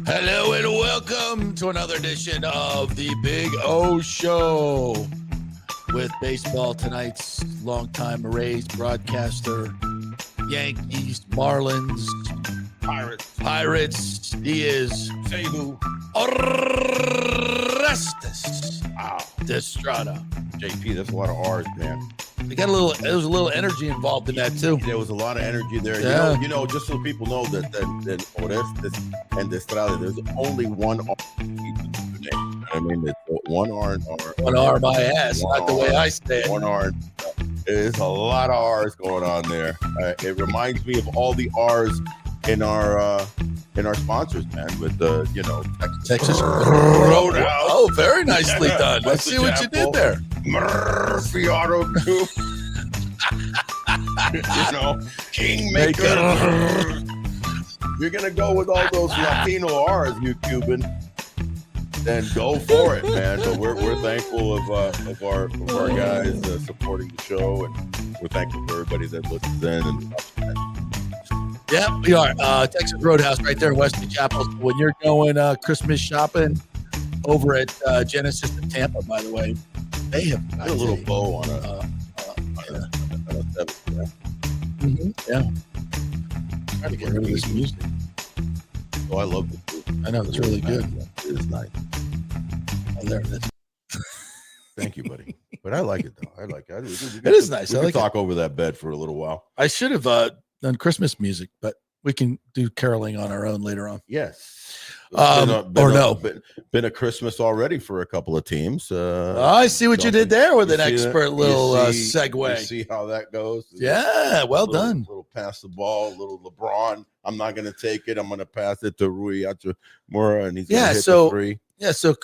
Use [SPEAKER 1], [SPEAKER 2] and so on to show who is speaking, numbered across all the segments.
[SPEAKER 1] Hello and welcome to another edition of the Big O Show with baseball tonight's longtime Rays broadcaster, Yankees, Marlins, Pirates, Diaz, Orestes Destrade.
[SPEAKER 2] JP, that's a lot of R's, man.
[SPEAKER 1] They got there was a little energy involved in that too.
[SPEAKER 2] There was a lot of energy there.
[SPEAKER 1] Yeah.
[SPEAKER 2] You know, just so people know that Orestes and Destrade, there's only one R. I mean, it's one R and R.
[SPEAKER 1] One R my ass, not the way I say it.
[SPEAKER 2] One R. There's a lot of R's going on there. It reminds me of all the R's in our sponsors, man, with the
[SPEAKER 1] Texas Roadhouse. Oh, very nicely done. Let's see what you did there.
[SPEAKER 2] Murphy Auto Group. Kingmaker. You're gonna go with all those Latino R's, you Cuban. Then go for it, man. But we're thankful of our guys supporting the show, and we're thankful for everybody that listens in. And
[SPEAKER 1] yeah, we are. Texas Roadhouse right there in Western Chapel. When you're going Christmas shopping over at Genesis in Tampa, by the way, they have
[SPEAKER 2] a little bow on a
[SPEAKER 1] yeah. Trying to get rid of this music.
[SPEAKER 2] Oh, I love it.
[SPEAKER 1] I know, it's really good.
[SPEAKER 2] It is nice.
[SPEAKER 1] Oh, there it is.
[SPEAKER 2] Thank you, buddy. But I like it, though. I like it.
[SPEAKER 1] It is nice.
[SPEAKER 2] We
[SPEAKER 1] I
[SPEAKER 2] can
[SPEAKER 1] like
[SPEAKER 2] talk over that bed for a little while.
[SPEAKER 1] I should have done Christmas music, but we can do caroling on our own later on.
[SPEAKER 2] Yes. Been a Christmas already for a couple of teams.
[SPEAKER 1] I see what you did there with an expert little segue.
[SPEAKER 2] You see how that goes?
[SPEAKER 1] Yeah, well done.
[SPEAKER 2] Little pass the ball, little LeBron. I'm not going to take it. I'm going to pass it to Rui Hachimura, and he's going to hit the three.
[SPEAKER 1] Yeah, so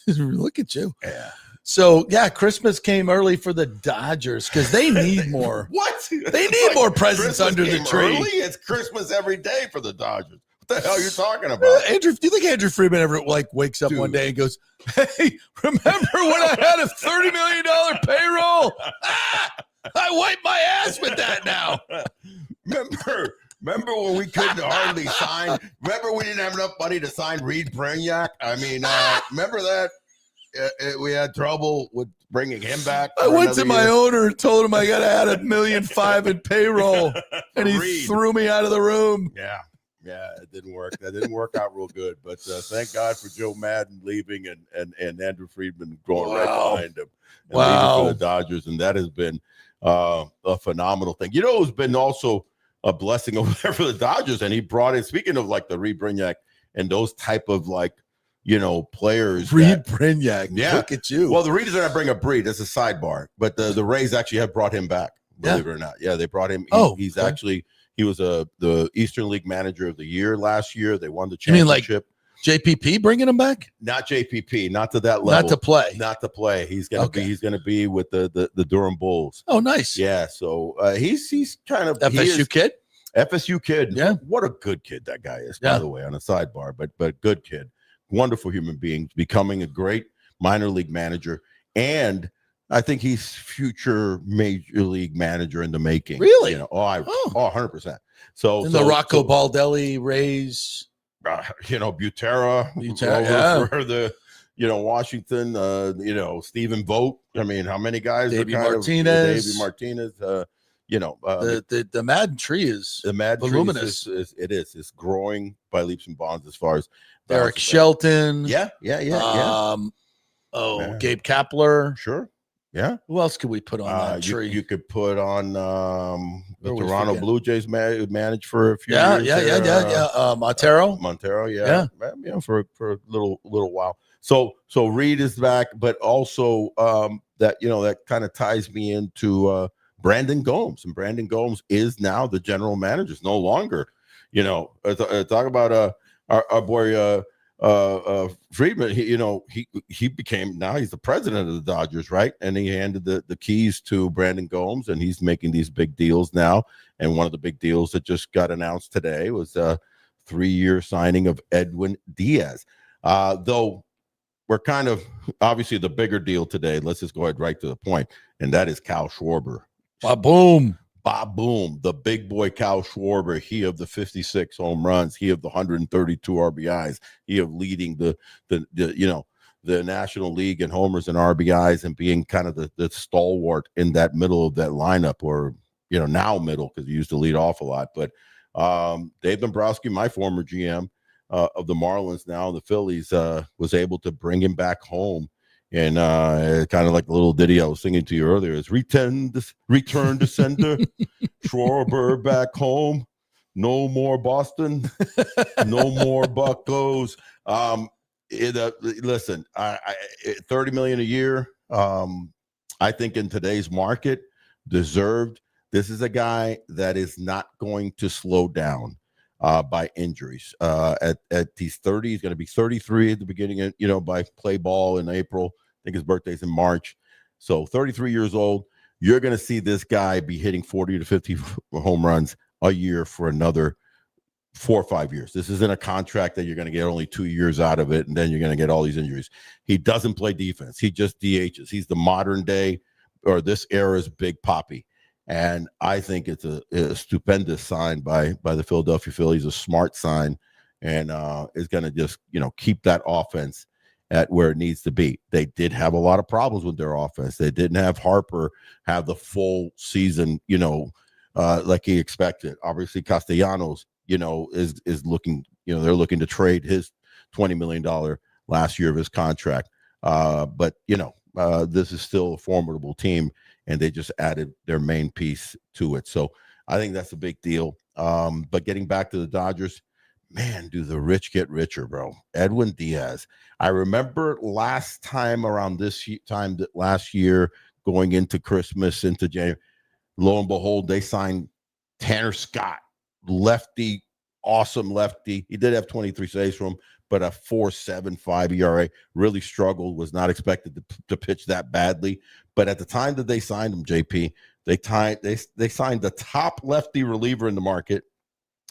[SPEAKER 1] look at you.
[SPEAKER 2] Yeah.
[SPEAKER 1] So, yeah, Christmas came early for the Dodgers because they need more.
[SPEAKER 2] What?
[SPEAKER 1] They need more presents under the tree.
[SPEAKER 2] Early? It's Christmas every day for the Dodgers. What the hell are you talking about?
[SPEAKER 1] Andrew, do you think Andrew Friedman ever wakes up one day and goes, "Hey, remember when I had a $30 million payroll? I wiped my ass with that now."
[SPEAKER 2] Remember when we couldn't hardly sign? Remember we didn't have enough money to sign Reed Brignac? I mean, remember that? We had trouble with bringing him back.
[SPEAKER 1] I went to my owner and told him I got to add $1.5 million in payroll, and he threw me out of the room.
[SPEAKER 2] Yeah, it didn't work. That didn't work out real good. But thank God for Joe Madden leaving and Andrew Friedman going right behind him and leaving for the Dodgers, and that has been a phenomenal thing. You know, it's been also a blessing over there for the Dodgers, and he brought in. Speaking of like the Reed Brignac and those type of players.
[SPEAKER 1] Reed Brignac.
[SPEAKER 2] Yeah.
[SPEAKER 1] Look at you.
[SPEAKER 2] Well, the reason I bring up Reed as a sidebar, but the Rays actually have brought him back, believe it or not. Yeah, they brought him. He was the Eastern League Manager of the Year last year. They won the championship.
[SPEAKER 1] You mean like JPP bringing him back?
[SPEAKER 2] Not JPP, not to that level. Not to play. He's gonna be with the Durham Bulls.
[SPEAKER 1] Oh, nice.
[SPEAKER 2] Yeah, so he's kind of
[SPEAKER 1] FSU kid.
[SPEAKER 2] FSU kid.
[SPEAKER 1] Yeah.
[SPEAKER 2] What a good kid that guy is, by the way, on a sidebar, but good kid. Wonderful human being, becoming a great minor league manager, and I think he's future major league manager in the making.
[SPEAKER 1] Really?
[SPEAKER 2] 100%. So
[SPEAKER 1] the Rocco Baldelli Rays,
[SPEAKER 2] Butera for the Washington, Stephen Vogt. I mean, how many guys?
[SPEAKER 1] Davey Martinez.
[SPEAKER 2] The
[SPEAKER 1] Madden tree is voluminous.
[SPEAKER 2] It's growing by leaps and bounds as far as
[SPEAKER 1] Eric Shelton.
[SPEAKER 2] Yeah.
[SPEAKER 1] Gabe Kapler.
[SPEAKER 2] Sure. Yeah.
[SPEAKER 1] Who else could we put on that tree?
[SPEAKER 2] You could put on the Toronto Blue Jays managed for a few years.
[SPEAKER 1] Yeah. Montero,
[SPEAKER 2] yeah. For a little while. So Reed is back, but also that kind of ties me into Brandon Gomes, and Brandon Gomes is now the general manager. It's no longer, talk about our boy Friedman. He became, now he's the president of the Dodgers, right? And he handed the keys to Brandon Gomes, and he's making these big deals now. And one of the big deals that just got announced today was a 3-year signing of Edwin Díaz. Though we're kind of obviously the bigger deal today. Let's just go ahead right to the point, and that is Kyle Schwarber.
[SPEAKER 1] Boom.
[SPEAKER 2] Boom, the big boy Kyle Schwarber, he of the 56 home runs, he of the 132 RBIs, he of leading the National League in homers and RBIs and being kind of the stalwart in that middle of that lineup, or now middle, because he used to lead off a lot. But Dave Dombrowski, my former GM of the Marlins, now the Phillies, was able to bring him back home. And kind of like the little ditty I was singing to you earlier, is return to sender, Schwarber back home, no more Boston, no more Buccos. Listen, $30 million a year, I think in today's market, deserved. This is a guy that is not going to slow down by injuries. At he's 30, he's going to be 33 at the beginning of, by play ball in April. I think his birthday's in March. So 33 years old, you're going to see this guy be hitting 40 to 50 home runs a year for another 4 or 5 years. This isn't a contract that you're going to get only 2 years out of it, and then you're going to get all these injuries. He doesn't play defense. He just DHs. He's the modern day, or this era's Big Papi. And I think it's a stupendous sign by the Philadelphia Phillies, a smart sign, and is going to just, keep that offense at where it needs to be. They did have a lot of problems with their offense. They didn't have Harper have the full season, like he expected. Obviously, Castellanos, is looking, they're looking to trade his $20 million last year of his contract. But this is still a formidable team, and they just added their main piece to it. So I think that's a big deal. But getting back to the Dodgers, man, do the rich get richer, bro. Edwin Díaz. I remember last time around this time last year, going into Christmas, into January, lo and behold, they signed Tanner Scott, lefty, awesome lefty. He did have 23 saves from him, but a 4.75 ERA. Really struggled, was not expected to pitch that badly. But at the time that they signed him, JP, they signed the top lefty reliever in the market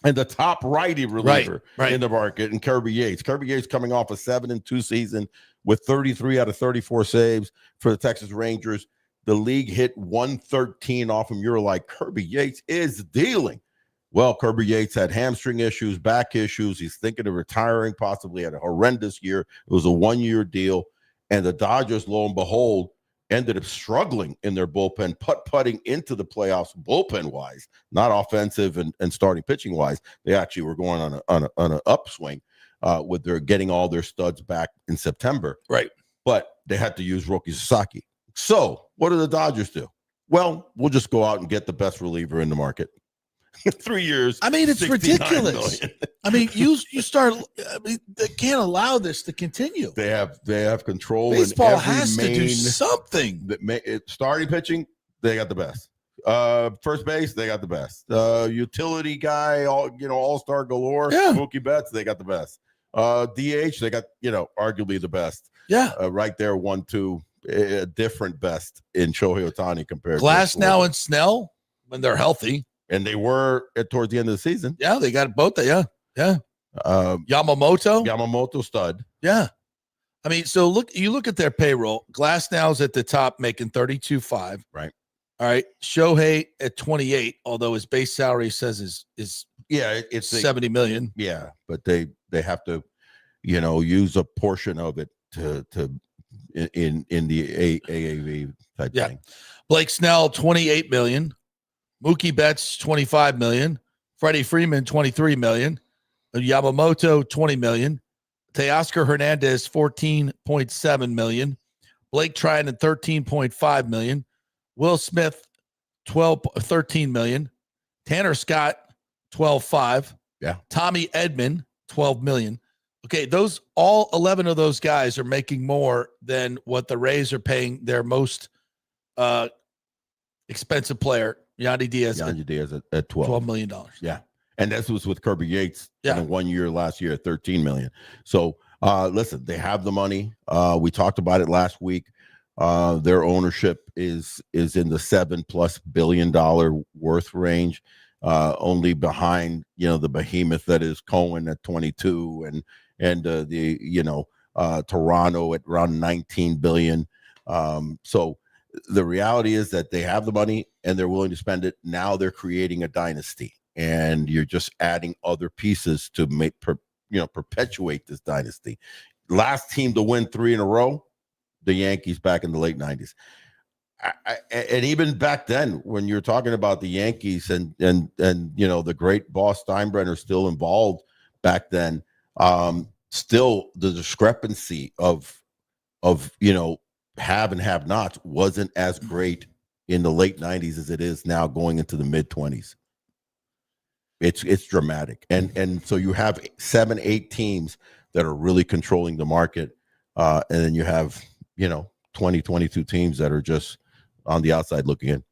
[SPEAKER 2] and the top righty reliever in the market, and Kirby Yates. Kirby Yates coming off a 7-2 season with 33 out of 34 saves for the Texas Rangers. The league hit 113 off him. You're like, Kirby Yates is dealing. Well, Kirby Yates had hamstring issues, back issues. He's thinking of retiring, possibly had a horrendous year. It was a 1-year deal. And the Dodgers, lo and behold, ended up struggling in their bullpen, putting into the playoffs bullpen-wise, not offensive and starting pitching-wise. They actually were going on an upswing with their getting all their studs back in September.
[SPEAKER 1] Right.
[SPEAKER 2] But they had to use Roki Sasaki. So what do the Dodgers do? Well, we'll just go out and get the best reliever in the market. 3 years.
[SPEAKER 1] I mean, it's ridiculous. I mean, they can't allow this to continue.
[SPEAKER 2] They have control.
[SPEAKER 1] Baseball
[SPEAKER 2] in every
[SPEAKER 1] has to do something.
[SPEAKER 2] Starting pitching, they got the best. First base, they got the best. Utility guy, all-star galore.
[SPEAKER 1] Yeah.
[SPEAKER 2] Mookie Betts, they got the best. DH, they got, arguably the best.
[SPEAKER 1] Yeah.
[SPEAKER 2] Right there, 1-2, different best in Shohei Ohtani compared
[SPEAKER 1] Glass
[SPEAKER 2] to
[SPEAKER 1] now and Snell when they're healthy.
[SPEAKER 2] And they were towards the end of the season.
[SPEAKER 1] Yeah, they got both. Yeah.
[SPEAKER 2] Yamamoto stud.
[SPEAKER 1] Yeah. I mean, so you look at their payroll. Glass now's at the top making 32.5.
[SPEAKER 2] Right.
[SPEAKER 1] All right. Shohei at 28, although his base salary says is
[SPEAKER 2] it's
[SPEAKER 1] $70 million.
[SPEAKER 2] Yeah, but they have to, use a portion of it to in the AAV type thing.
[SPEAKER 1] Blake Snell, $28 million. Mookie Betts, $25 million. Freddie Freeman, $23 million. Yamamoto, $20 million. Teoscar Hernandez, $14.7 million. Blake Trinan, $13.5 million. Will Smith, $13 million. Tanner Scott, $12.5 million.
[SPEAKER 2] Yeah.
[SPEAKER 1] Tommy Edman, $12 million. Okay, all 11 of those guys are making more than what the Rays are paying their most expensive player, Yandy Diaz
[SPEAKER 2] at $12
[SPEAKER 1] million.
[SPEAKER 2] Yeah. And this was with Kirby Yates in 1 year last year at $13 million. So listen, they have the money. We talked about it last week. Their ownership is in the $7+ billion worth range, only behind the behemoth that is Cohen at 22 and Toronto at around $19 billion. So the reality is that they have the money and they're willing to spend it. Now they're creating a dynasty, and you're just adding other pieces to perpetuate this dynasty. Last team to win 3 in a row, the Yankees back in the late 90s. And even back then, when you're talking about the Yankees and the great boss Steinbrenner still involved back then, still the discrepancy of have and have nots wasn't as great in the late 90s as it is now going into the mid 20s. It's dramatic. And so you have 7-8 teams that are really controlling the market. And then you have, 20, 22 teams that are just on the outside looking in.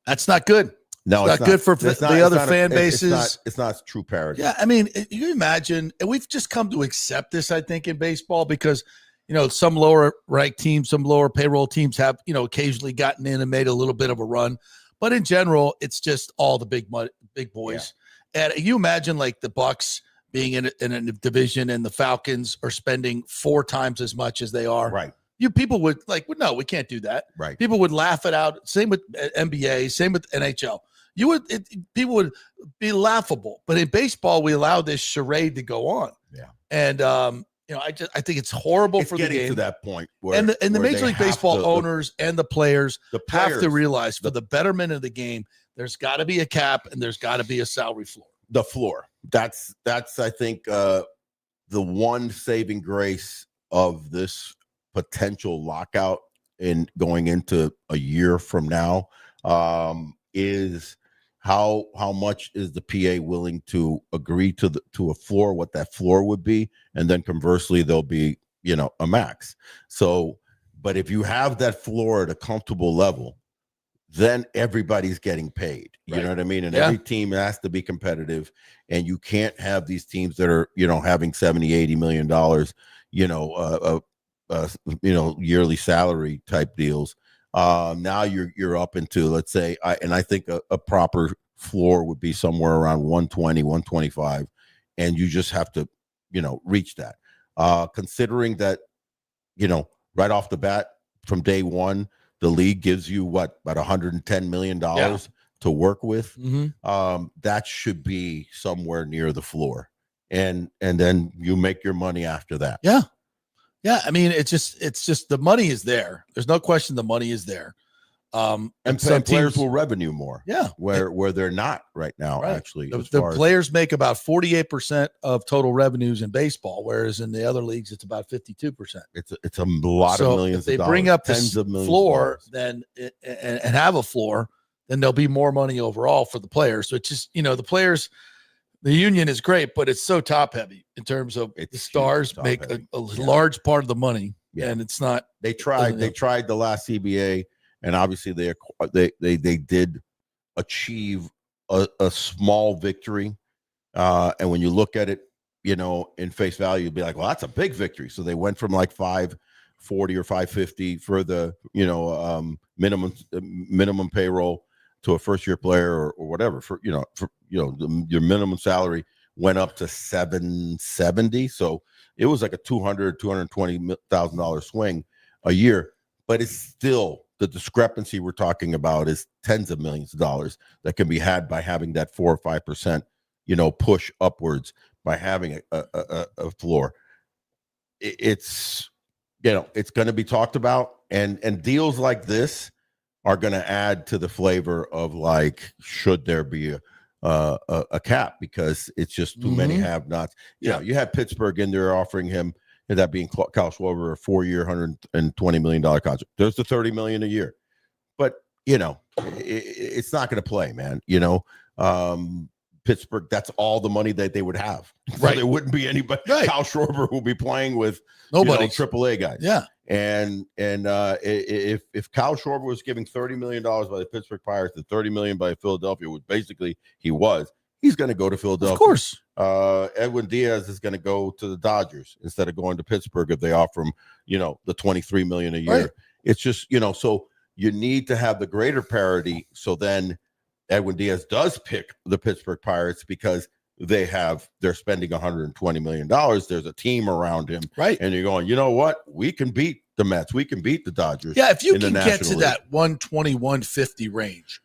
[SPEAKER 1] That's not good.
[SPEAKER 2] No,
[SPEAKER 1] it's not good for the other fan bases.
[SPEAKER 2] It's not true parity.
[SPEAKER 1] Yeah, I mean, you imagine, and we've just come to accept this, I think, in baseball because, some lower ranked teams, some lower payroll teams have, occasionally gotten in and made a little bit of a run. But in general, it's just all the big boys. Yeah. And you imagine like the Bucks being in a division and the Falcons are spending 4 times as much as they are.
[SPEAKER 2] Right.
[SPEAKER 1] People would no, we can't do that.
[SPEAKER 2] Right.
[SPEAKER 1] People would laugh it out. Same with NBA, same with NHL. People would be laughable. But in baseball, we allow this charade to go on.
[SPEAKER 2] Yeah.
[SPEAKER 1] And I think it's horrible for the game.
[SPEAKER 2] It's getting to that point where
[SPEAKER 1] the Major League Baseball owners and the players have to realize for the betterment of the game, there's got to be a cap and there's got to be a salary floor.
[SPEAKER 2] The floor. That's I think the one saving grace of this potential lockout in going into a year from now is how much is the PA willing to agree to a floor, what that floor would be, and then conversely there'll be a max. So, but if you have that floor at a comfortable level, then everybody's getting paid. You know what I mean? And every team has to be competitive, and you can't have these teams that are having $70-80 million yearly salary type deals. Now you're up into, let's say, I think a proper floor would be somewhere around 120, 125, and you just have to, reach that. Considering that, right off the bat from day one, the league gives you about $110 million to work with. Mm-hmm. That should be somewhere near the floor, and then you make your money after that.
[SPEAKER 1] Yeah. Yeah, I mean, it's just the money is there. There's no question the money is there.
[SPEAKER 2] And some players will revenue more.
[SPEAKER 1] Yeah.
[SPEAKER 2] Where they're not right now, actually.
[SPEAKER 1] The players make about 48% of total revenues in baseball, whereas in the other leagues, it's about 52%.
[SPEAKER 2] It's a lot of millions of dollars.
[SPEAKER 1] If they bring up
[SPEAKER 2] tens
[SPEAKER 1] the
[SPEAKER 2] of millions
[SPEAKER 1] floor then and have a floor, then there'll be more money overall for the players. So it's just, the players – the union is great, but it's so top heavy in terms of the stars make a large part of the money, and it's not.
[SPEAKER 2] They tried the last CBA, and obviously they did achieve a small victory. And when you look at it, in face value, you'd be like, well, that's a big victory. So they went from like 540 or 550 for the minimum payroll to a first-year player or whatever your minimum salary went up to $770. So it was like a $220,000 swing a year, but it's still the discrepancy we're talking about is tens of millions of dollars that can be had by having that 4 or 5%, push upwards by having a floor. It's going to be talked about, and deals like this are going to add to the flavor of like, should there be a cap, because it's just too many have-nots. You have Pittsburgh in there offering him, that being Kyle Schwarber, a 4-year, $120 million contract. There's the $30 million a year, but it's not going to play, man. Pittsburgh, that's all the money that they would have. So there wouldn't be anybody. Right. Kyle Schwarber will be playing with nobody, AAA guys.
[SPEAKER 1] Yeah.
[SPEAKER 2] And if Kyle Schwarber was giving $30 million by the Pittsburgh Pirates and $30 million by Philadelphia, which basically he's going to go to Philadelphia.
[SPEAKER 1] Of course.
[SPEAKER 2] Edwin Díaz is going to go to the Dodgers instead of going to Pittsburgh if they offer him, the $23 million a year. Right. It's just, so you need to have the greater parity. So then Edwin Díaz does pick the Pittsburgh Pirates because they're spending $120 million. There's a team around him.
[SPEAKER 1] Right.
[SPEAKER 2] And you're going, you know what? We can beat the Mets. We can beat the Dodgers.
[SPEAKER 1] Yeah, if you
[SPEAKER 2] in the
[SPEAKER 1] can get
[SPEAKER 2] National
[SPEAKER 1] to
[SPEAKER 2] League.
[SPEAKER 1] that 120, 150 range,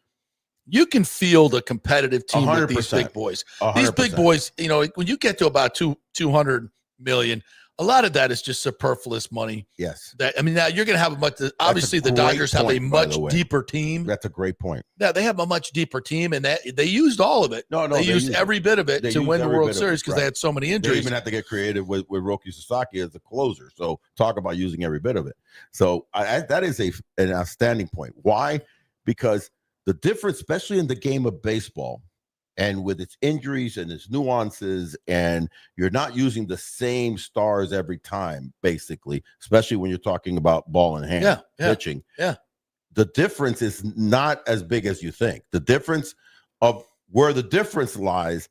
[SPEAKER 1] you can field a competitive team with these
[SPEAKER 2] 100%.
[SPEAKER 1] big boys.
[SPEAKER 2] 100%.
[SPEAKER 1] These big boys, you know, when you get to about 200 million, a lot of that is just superfluous money.
[SPEAKER 2] Yes.
[SPEAKER 1] That I mean, now you're going to have obviously the Dodgers have a much deeper team.
[SPEAKER 2] That's a great point.
[SPEAKER 1] Yeah, they have a much deeper team, and that they used all of it.
[SPEAKER 2] No,
[SPEAKER 1] they used every bit of it to win the World Series because they had so many injuries.
[SPEAKER 2] They even had to get creative with Roki Sasaki as the closer. So talk about using every bit of it. So that is an outstanding point. Why? Because the difference, especially in the game of baseball, and with its injuries and its nuances, and you're not using the same stars every time, basically, especially when you're talking about ball in hand pitching.
[SPEAKER 1] Yeah.
[SPEAKER 2] The difference is not as big as you think. The difference of where the difference lies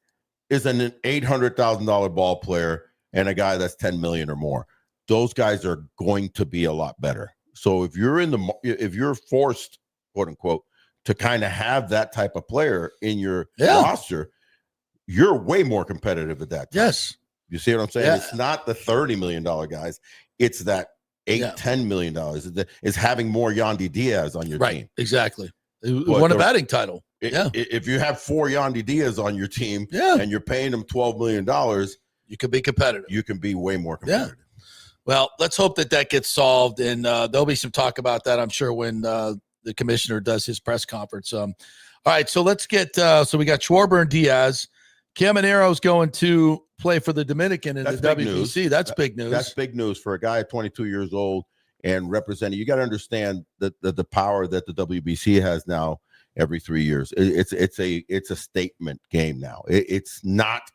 [SPEAKER 2] is an $800,000 ball player and a guy that's 10 million or more. Those guys are going to be a lot better. So if you're forced, quote unquote, to kind of have that type of player in your roster, you're way more competitive at that time.
[SPEAKER 1] Yes.
[SPEAKER 2] You see what I'm saying? Yeah. It's not the $30 million guys. It's that $10 million. It's having more Yandy Diaz on your team.
[SPEAKER 1] Exactly. Won a batting title.
[SPEAKER 2] If you have 4 Yandy Diaz on your team and you're paying them $12 million,
[SPEAKER 1] you can be competitive.
[SPEAKER 2] You can be way more competitive.
[SPEAKER 1] Yeah. Well, let's hope that gets solved. And there'll be some talk about that, I'm sure, when the commissioner does his press conference. All right, so let's get so we got Schwarber and Diaz. Camanero's going to play for the Dominican in the WBC. News. That's big news.
[SPEAKER 2] That's big news for a guy at 22 years old and representing. You got to understand the power that the WBC has now every 3 years. It's a statement game now. It's not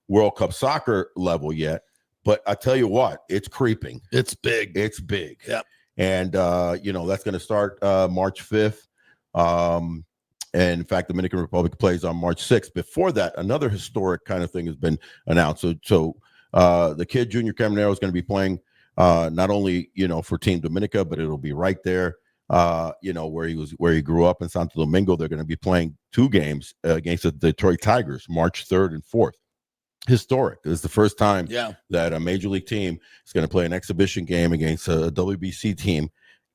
[SPEAKER 2] World Cup soccer level yet, but I tell you what, it's creeping.
[SPEAKER 1] It's big.
[SPEAKER 2] It's big.
[SPEAKER 1] Yep.
[SPEAKER 2] And, that's going to start March 5th. And in fact, the Dominican Republic plays on March 6th. Before that, another historic kind of thing has been announced. So the kid, Junior Caminero, is going to be playing not only, for Team Dominica, but it'll be right there, where he grew up in Santo Domingo. They're going to be playing 2 games against the Detroit Tigers, March 3rd and 4th. Historic. This is the first time that a major league team is going to play an exhibition game against a WBC team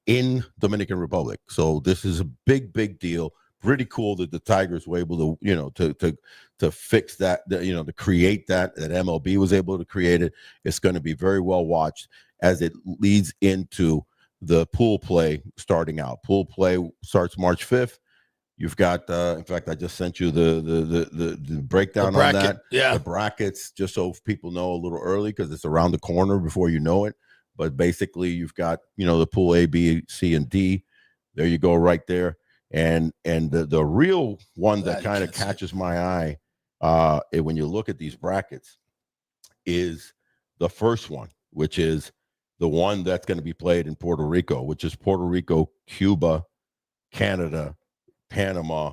[SPEAKER 2] in Dominican Republic. So this is a big deal. Pretty cool that the Tigers were able to, to fix that, to create that MLB was able to create it. It's going to be very well watched as it leads into the pool play starting out. Pool play starts March 5th. You've got, in fact, I just sent you the breakdown on that.
[SPEAKER 1] Yeah.
[SPEAKER 2] The brackets, just so people know a little early because it's around the corner before you know it. But basically, you've got, the pool A, B, C, and D. There you go, right there. And the real one that kind of catches my eye when you look at these brackets is the first one, which is the one that's going to be played in Puerto Rico, which is Puerto Rico, Cuba, Canada, Panama,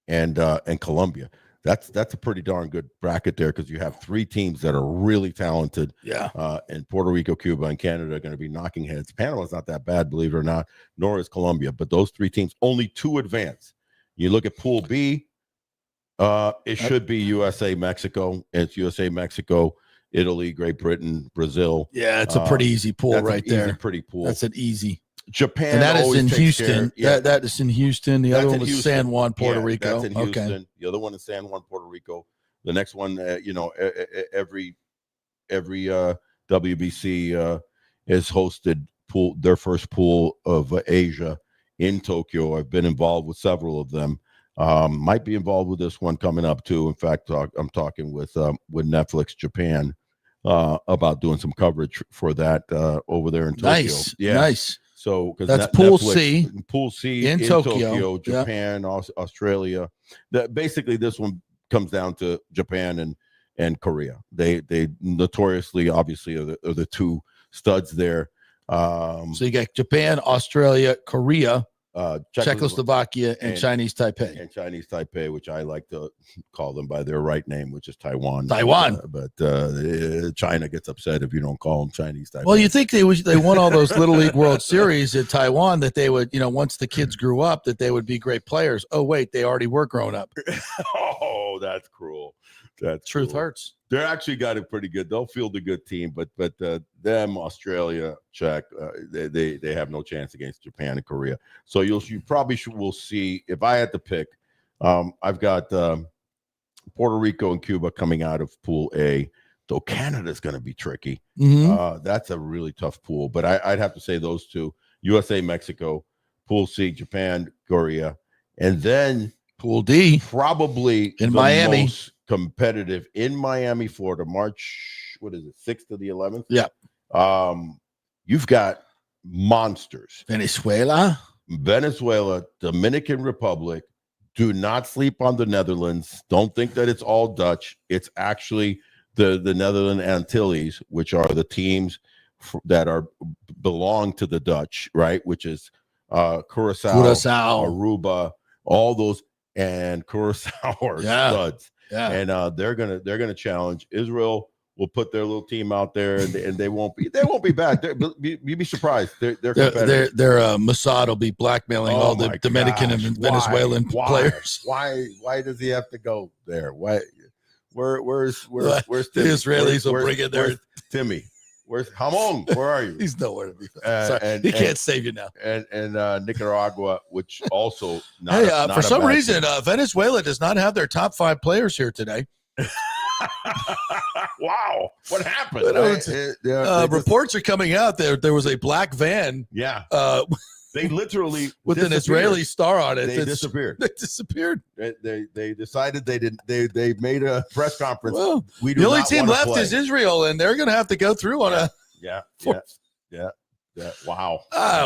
[SPEAKER 2] and Colombia. That's a pretty darn good bracket there because you have 3 teams that are really talented.
[SPEAKER 1] Yeah.
[SPEAKER 2] And Puerto Rico, Cuba, and Canada are going to be knocking heads. Panama's not that bad, believe it or not, nor is Colombia. But those 3 teams, only 2 advance. You look at Pool B, it should be USA, Mexico. It's USA, Mexico, Italy, Great Britain, Brazil.
[SPEAKER 1] Yeah, it's a pretty easy pool right there.
[SPEAKER 2] Pretty pool.
[SPEAKER 1] That's an easy.
[SPEAKER 2] Japan,
[SPEAKER 1] and that is in Houston. That is in Houston. The other one was
[SPEAKER 2] Houston.
[SPEAKER 1] San Juan, Puerto Rico.
[SPEAKER 2] That's in Houston. Okay. The other one is San Juan, Puerto Rico. The next one, every WBC has hosted their first pool of Asia in Tokyo. I've been involved with several of them. Might be involved with this one coming up too. In fact, I'm talking with Netflix Japan about doing some coverage for that over there in Tokyo.
[SPEAKER 1] Nice, nice.
[SPEAKER 2] So
[SPEAKER 1] that's Pool
[SPEAKER 2] Netflix, C in Tokyo, Japan, Australia. Basically, this one comes down to Japan and Korea. They notoriously, obviously, are the 2 studs there.
[SPEAKER 1] So you got Japan, Australia, Korea, Czechoslovakia, and Chinese Taipei.
[SPEAKER 2] And Chinese Taipei, which I like to call them by their right name, which is Taiwan. But China gets upset if you don't call them Chinese Taipei.
[SPEAKER 1] Well, you think they won all those Little League World Series at Taiwan, that they would, once the kids grew up, that they would be great players. Oh, wait, they already were grown up.
[SPEAKER 2] Oh, that's cruel. That's
[SPEAKER 1] Truth
[SPEAKER 2] cruel.
[SPEAKER 1] hurts.
[SPEAKER 2] They're actually got it pretty good. They'll field a good team, but them, Australia, Czech, they have no chance against Japan and Korea. So you probably will see. If I had to pick, I've got Puerto Rico and Cuba coming out of Pool A. Though Canada's going to be tricky. That's a really tough pool. But I'd have to say those two: USA, Mexico, Pool C, Japan, Korea, and then
[SPEAKER 1] Pool D,
[SPEAKER 2] probably
[SPEAKER 1] in
[SPEAKER 2] the
[SPEAKER 1] Miami.
[SPEAKER 2] most competitive in Miami, Florida, March, what is it, 6th to the 11th?
[SPEAKER 1] Yeah.
[SPEAKER 2] You've got monsters.
[SPEAKER 1] Venezuela,
[SPEAKER 2] Dominican Republic. Do not sleep on the Netherlands. Don't think that it's all Dutch. It's actually the Netherlands Antilles, which are the teams that belong to the Dutch, right? Which is Curacao, Aruba, all those, and Curacao are studs.
[SPEAKER 1] Yeah.
[SPEAKER 2] And they're gonna challenge Israel. Will put their little team out there, and they won't be bad. You'd be surprised. They're competitive.
[SPEAKER 1] Their Mossad will be blackmailing all the Dominican and Venezuelan players.
[SPEAKER 2] Why does he have to go there? Why? Where's Timmy?
[SPEAKER 1] The Israelis will bring in there.
[SPEAKER 2] Timmy? Where's Hamon? Where are you?
[SPEAKER 1] He's nowhere to be found. Sorry, he can't save you now.
[SPEAKER 2] And Nicaragua, which also
[SPEAKER 1] for some reason Venezuela does not have their top 5 players here today.
[SPEAKER 2] Wow, what happened?
[SPEAKER 1] Reports are coming out there was a black van.
[SPEAKER 2] Yeah. They literally
[SPEAKER 1] with an Israeli star on it.
[SPEAKER 2] They disappeared.
[SPEAKER 1] They disappeared.
[SPEAKER 2] They decided they didn't. They made a press conference.
[SPEAKER 1] Well, the only team left is Israel, and they're going to have to go through on a.
[SPEAKER 2] Yeah. Wow.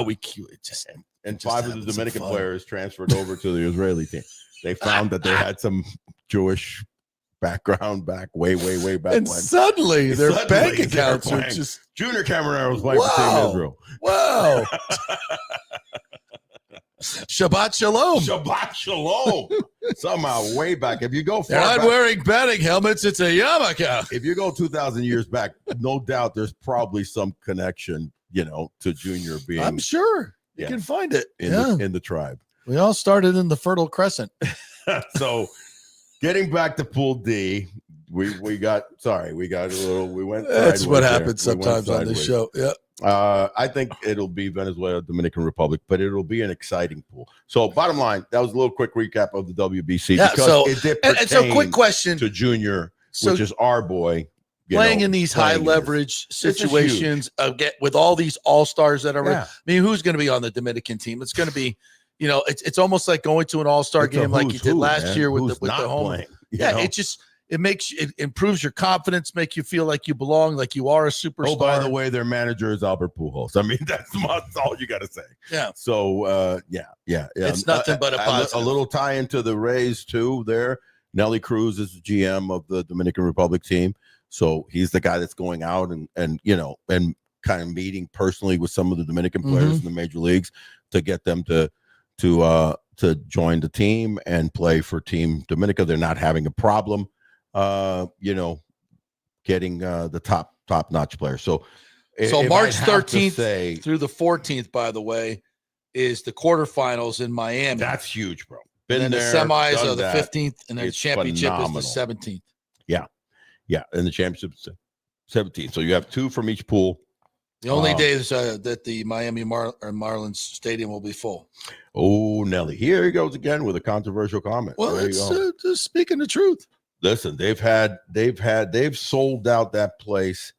[SPEAKER 1] We just
[SPEAKER 2] and 5 of the Dominican players transferred over to the Israeli team. They found that they had some Jewish background way back
[SPEAKER 1] and
[SPEAKER 2] when.
[SPEAKER 1] Suddenly their bank accounts are just.
[SPEAKER 2] Junior Cameron was playing for Team Israel.
[SPEAKER 1] Wow. Shabbat Shalom. Somehow way back. If you go far they're not wearing batting helmets, it's a yarmulke.
[SPEAKER 2] If you go 2,000 years back, no doubt there's probably some connection, to Junior being.
[SPEAKER 1] I'm sure you can find it
[SPEAKER 2] in the tribe.
[SPEAKER 1] We all started in the Fertile Crescent.
[SPEAKER 2] So getting back to Pool D, we got a little, we went.
[SPEAKER 1] That's what happens sometimes on this show. Yeah.
[SPEAKER 2] I think it'll be Venezuela, Dominican Republic, but it'll be an exciting pool. So bottom line, that was a little quick recap of the WBC.
[SPEAKER 1] Yeah,
[SPEAKER 2] because it did
[SPEAKER 1] and so quick question
[SPEAKER 2] to Junior, which is our boy.
[SPEAKER 1] Playing in these high leverage situations, with all these all-stars that are, I mean, who's going to be on the Dominican team? It's going to be, it's almost like going to an all-star game like you did last year with the home. It improves your confidence, make you feel like you belong, like you are a superstar.
[SPEAKER 2] Oh, by the way, their manager is Albert Pujols. I mean, that's all you got to say.
[SPEAKER 1] Yeah.
[SPEAKER 2] So, yeah.
[SPEAKER 1] It's nothing but a positive.
[SPEAKER 2] A little tie into the Rays too. There, Nelly Cruz is the GM of the Dominican Republic team. So he's the guy that's going out and kind of meeting personally with some of the Dominican players in the major leagues to get them to join the team and play for Team Dominica. They're not having a problem, getting the top-notch players. So
[SPEAKER 1] March 13th through the 14th, by the way, is the quarterfinals in Miami.
[SPEAKER 2] That's huge, bro.
[SPEAKER 1] And then the semis are the 15th, and then the championship is the 17th.
[SPEAKER 2] Yeah, and the championship is 17th. So you have 2 from each pool.
[SPEAKER 1] The only days that the Miami Marlins stadium will be full.
[SPEAKER 2] Oh, Nelly. Here he goes again with a controversial comment.
[SPEAKER 1] Well, it's just speaking the truth.
[SPEAKER 2] Listen, they've sold out that place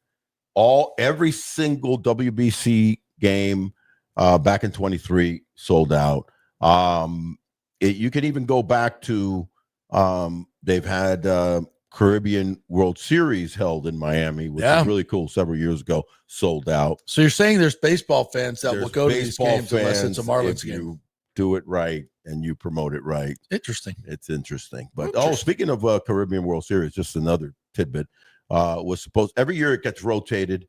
[SPEAKER 2] every single WBC game back in 23 sold out. You can even go back to they've had Caribbean World Series held in Miami, which is really cool. Several years ago, sold out.
[SPEAKER 1] So you're saying there's baseball fans that will go to these games unless it's a Marlins game.
[SPEAKER 2] You do it right and you promote it right.
[SPEAKER 1] Interesting.
[SPEAKER 2] It's interesting. But speaking of Caribbean World Series, just another tidbit. Every year it gets rotated,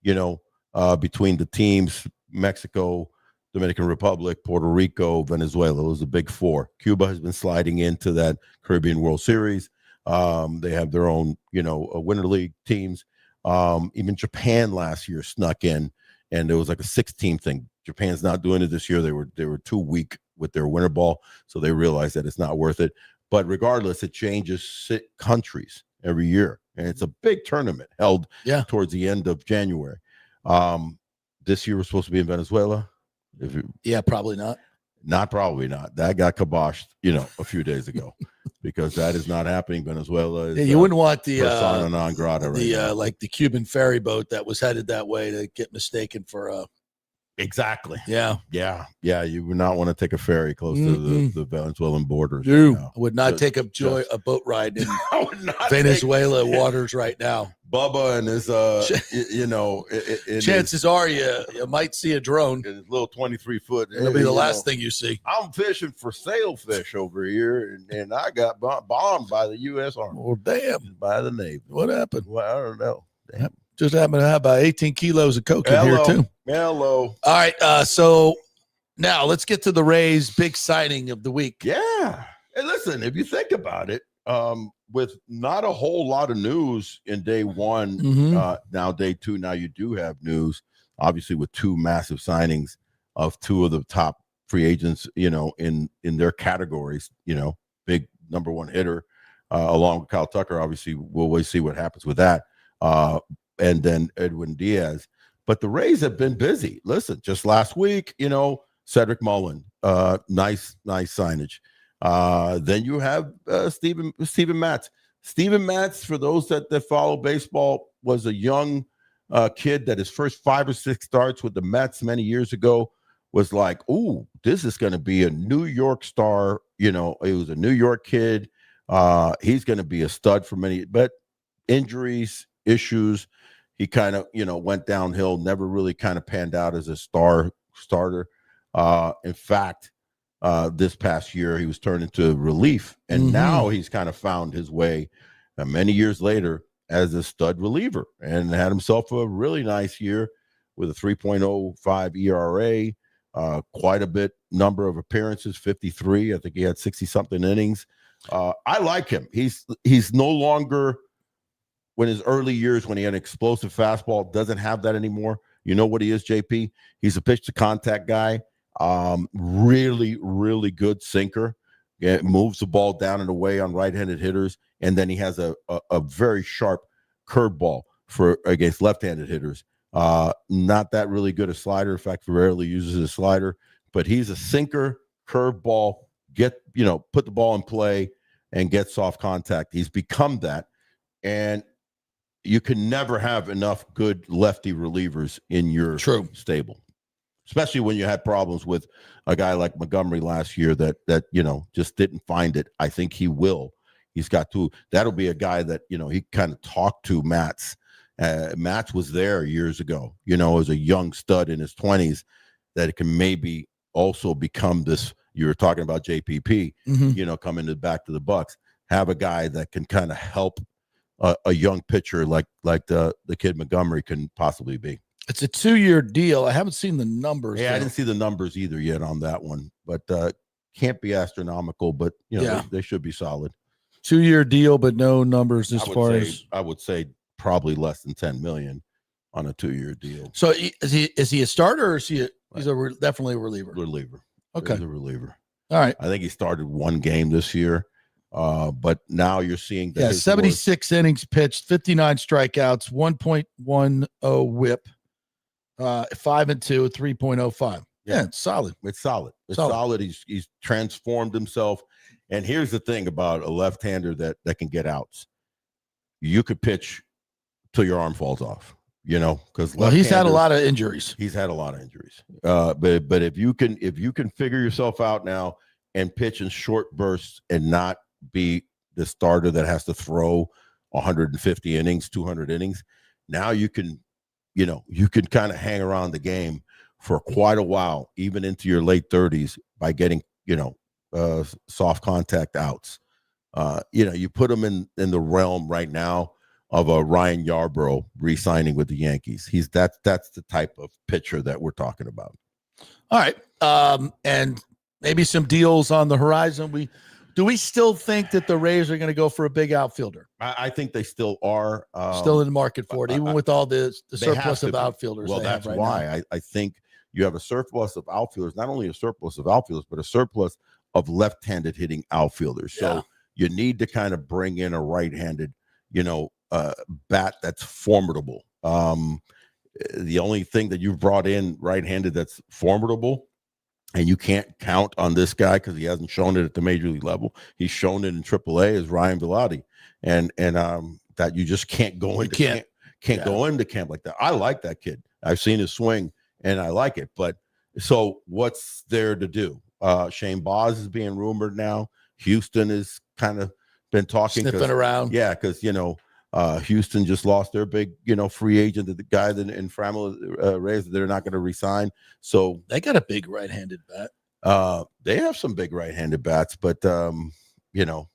[SPEAKER 2] between the teams: Mexico, Dominican Republic, Puerto Rico, Venezuela. Those are the big 4. Cuba has been sliding into that Caribbean World Series. They have their own, Winter League teams. Even Japan last year snuck in, and there was like a 6-team thing. Japan's not doing it this year. They were too weak with their winter ball, so they realized that it's not worth it. But regardless, it changes countries every year, and it's a big tournament held towards the end of January. This year was supposed to be in Venezuela.
[SPEAKER 1] Probably not.
[SPEAKER 2] Probably not. That got kiboshed, a few days ago, because that is not happening. Venezuela is,
[SPEAKER 1] you wouldn't want the
[SPEAKER 2] persona non grata
[SPEAKER 1] like the Cuban ferry boat that was headed that way to get mistaken for
[SPEAKER 2] exactly.
[SPEAKER 1] Yeah.
[SPEAKER 2] You would not want to take a ferry close to the Venezuelan borders.
[SPEAKER 1] Dude, I would not take a boat ride in Venezuela waters right now.
[SPEAKER 2] Bubba and his,
[SPEAKER 1] chances are you might see a drone.
[SPEAKER 2] His little 23-foot.
[SPEAKER 1] It'll be the last thing you see.
[SPEAKER 2] I'm fishing for sailfish over here, and I got bombed by the U.S. Army.
[SPEAKER 1] Well, damn.
[SPEAKER 2] By the Navy.
[SPEAKER 1] What happened?
[SPEAKER 2] Well, I don't know. Damn.
[SPEAKER 1] Just happened to have about 18 kilos of coke in here, too.
[SPEAKER 2] Hello.
[SPEAKER 1] All right, so now let's get to the Rays' big signing of the week.
[SPEAKER 2] Yeah. And listen, if you think about it, with not a whole lot of news in day one, now day two, now you do have news, obviously, with two massive signings of two of the top free agents, in their categories, big number one hitter, along with Kyle Tucker. Obviously, we'll always see what happens with that. And then Edwin Díaz. But the Rays have been busy. Listen, just last week, Cedric Mullin, nice signage. Then you have Steven Matz. Steven Matz, for those that follow baseball, was a young kid that his first 5 or 6 starts with the Mets many years ago was like, ooh, this is going to be a New York star. He was a New York kid. He's going to be a stud for many, but injuries, issues, he kind of, went downhill, never really kind of panned out as a starter. In fact, this past year, he was turned into relief, and now he's kind of found his way many years later as a stud reliever and had himself a really nice year with a 3.05 ERA, quite a bit number of appearances, 53. I think he had 60-something innings. I like him. He's no longer, when his early years, when he had an explosive fastball, doesn't have that anymore. You know what he is, JP? He's a pitch-to-contact guy. Really, really good sinker. It moves the ball down and away on right-handed hitters, and then he has a very sharp curveball against left-handed hitters. Not that really good a slider. In fact, rarely uses a slider, but he's a sinker, curveball, put the ball in play and get soft contact. He's become that, and you can never have enough good lefty relievers in your stable. Especially when you had problems with a guy like Montgomery last year that just didn't find it. I think he will. He's got to. That'll be a guy that, he kind of talked to Matz. Matz was there years ago, as a young stud in his 20s, that it can maybe also become this. You were talking about JPP, coming back to the Bucks. Have a guy that can kind of help a young pitcher like the kid Montgomery can possibly be.
[SPEAKER 1] It's a 2-year deal. I haven't seen the numbers.
[SPEAKER 2] Yeah, I didn't see the numbers either yet on that one, but can't be astronomical, but they should be solid.
[SPEAKER 1] 2-year deal, but no numbers as far as
[SPEAKER 2] I would say probably less than 10 million on a 2-year deal.
[SPEAKER 1] So is he a starter or is he's definitely a reliever?
[SPEAKER 2] Reliever.
[SPEAKER 1] Okay.
[SPEAKER 2] He's a reliever.
[SPEAKER 1] All right.
[SPEAKER 2] I think he started one game this year. But now you're seeing that
[SPEAKER 1] 76 innings pitched, 59 strikeouts, 1.10 whip, 5-2, 3.05. Yeah, it's solid.
[SPEAKER 2] It's solid. It's solid. He's transformed himself. And here's the thing about a left-hander that can get outs. You could pitch till your arm falls off, because
[SPEAKER 1] he's had a lot of injuries.
[SPEAKER 2] He's had a lot of injuries. But if you can figure yourself out now and pitch in short bursts and not be the starter that has to throw 150 innings, 200 innings, now you can kind of hang around the game for quite a while, even into your late 30s, by getting, soft contact outs. You put him in the realm right now of a Ryan Yarbrough re-signing with the Yankees. That's the type of pitcher that we're talking about.
[SPEAKER 1] All right. And maybe some deals on the horizon. Do we still think that the Rays are going to go for a big outfielder?
[SPEAKER 2] I think they still are.
[SPEAKER 1] Still in the market for it, even with all the surplus of outfielders.
[SPEAKER 2] Well, that's why I think you have a surplus of outfielders, not only a surplus of outfielders, but a surplus of left-handed hitting outfielders. So you need to kind of bring in a right-handed, bat that's formidable. The only thing that you've brought in right-handed that's formidable, and you can't count on this guy because he hasn't shown it at the major league level. He's shown it in AAA as Ryan Vilade, and that you just can't go into can't go into camp like that. I like that kid. I've seen his swing and I like it. But so what's there to do? Shane Baz is being rumored now. Houston is kind of been talking,
[SPEAKER 1] sniffing around.
[SPEAKER 2] Yeah, because Houston just lost their big, free agent, the guy that in Framil Reyes they're not going to resign. So
[SPEAKER 1] they got a big right-handed bat.
[SPEAKER 2] They have some big right-handed bats, but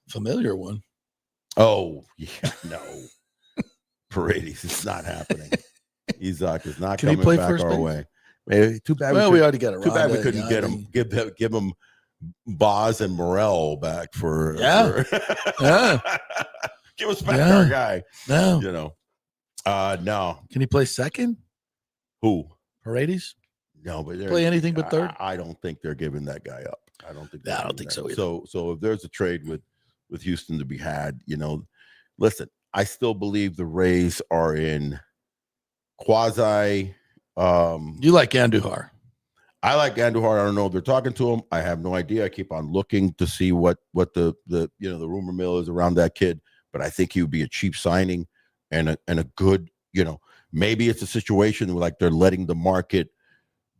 [SPEAKER 1] familiar one.
[SPEAKER 2] Oh yeah, no, Paredes, it's not happening. Isaac is not coming back our way. Maybe, too bad.
[SPEAKER 1] Well, we already got it.
[SPEAKER 2] Too bad we couldn't get him. Give him Baz and Morel back for.
[SPEAKER 1] Yeah.
[SPEAKER 2] Give us back our guy.
[SPEAKER 1] No.
[SPEAKER 2] No.
[SPEAKER 1] Can he play second?
[SPEAKER 2] Who?
[SPEAKER 1] Paredes?
[SPEAKER 2] No, but
[SPEAKER 1] play anything but third.
[SPEAKER 2] I don't think they're giving that guy up. I don't think
[SPEAKER 1] so either.
[SPEAKER 2] So if there's a trade with Houston to be had, listen, I still believe the Rays are in quasi.
[SPEAKER 1] You like Andujar?
[SPEAKER 2] I like Andujar. I don't know if they're talking to him. I have no idea. I keep on looking to see what the rumor mill is around that kid. But I think he would be a cheap signing and a good, maybe it's a situation where like they're letting the market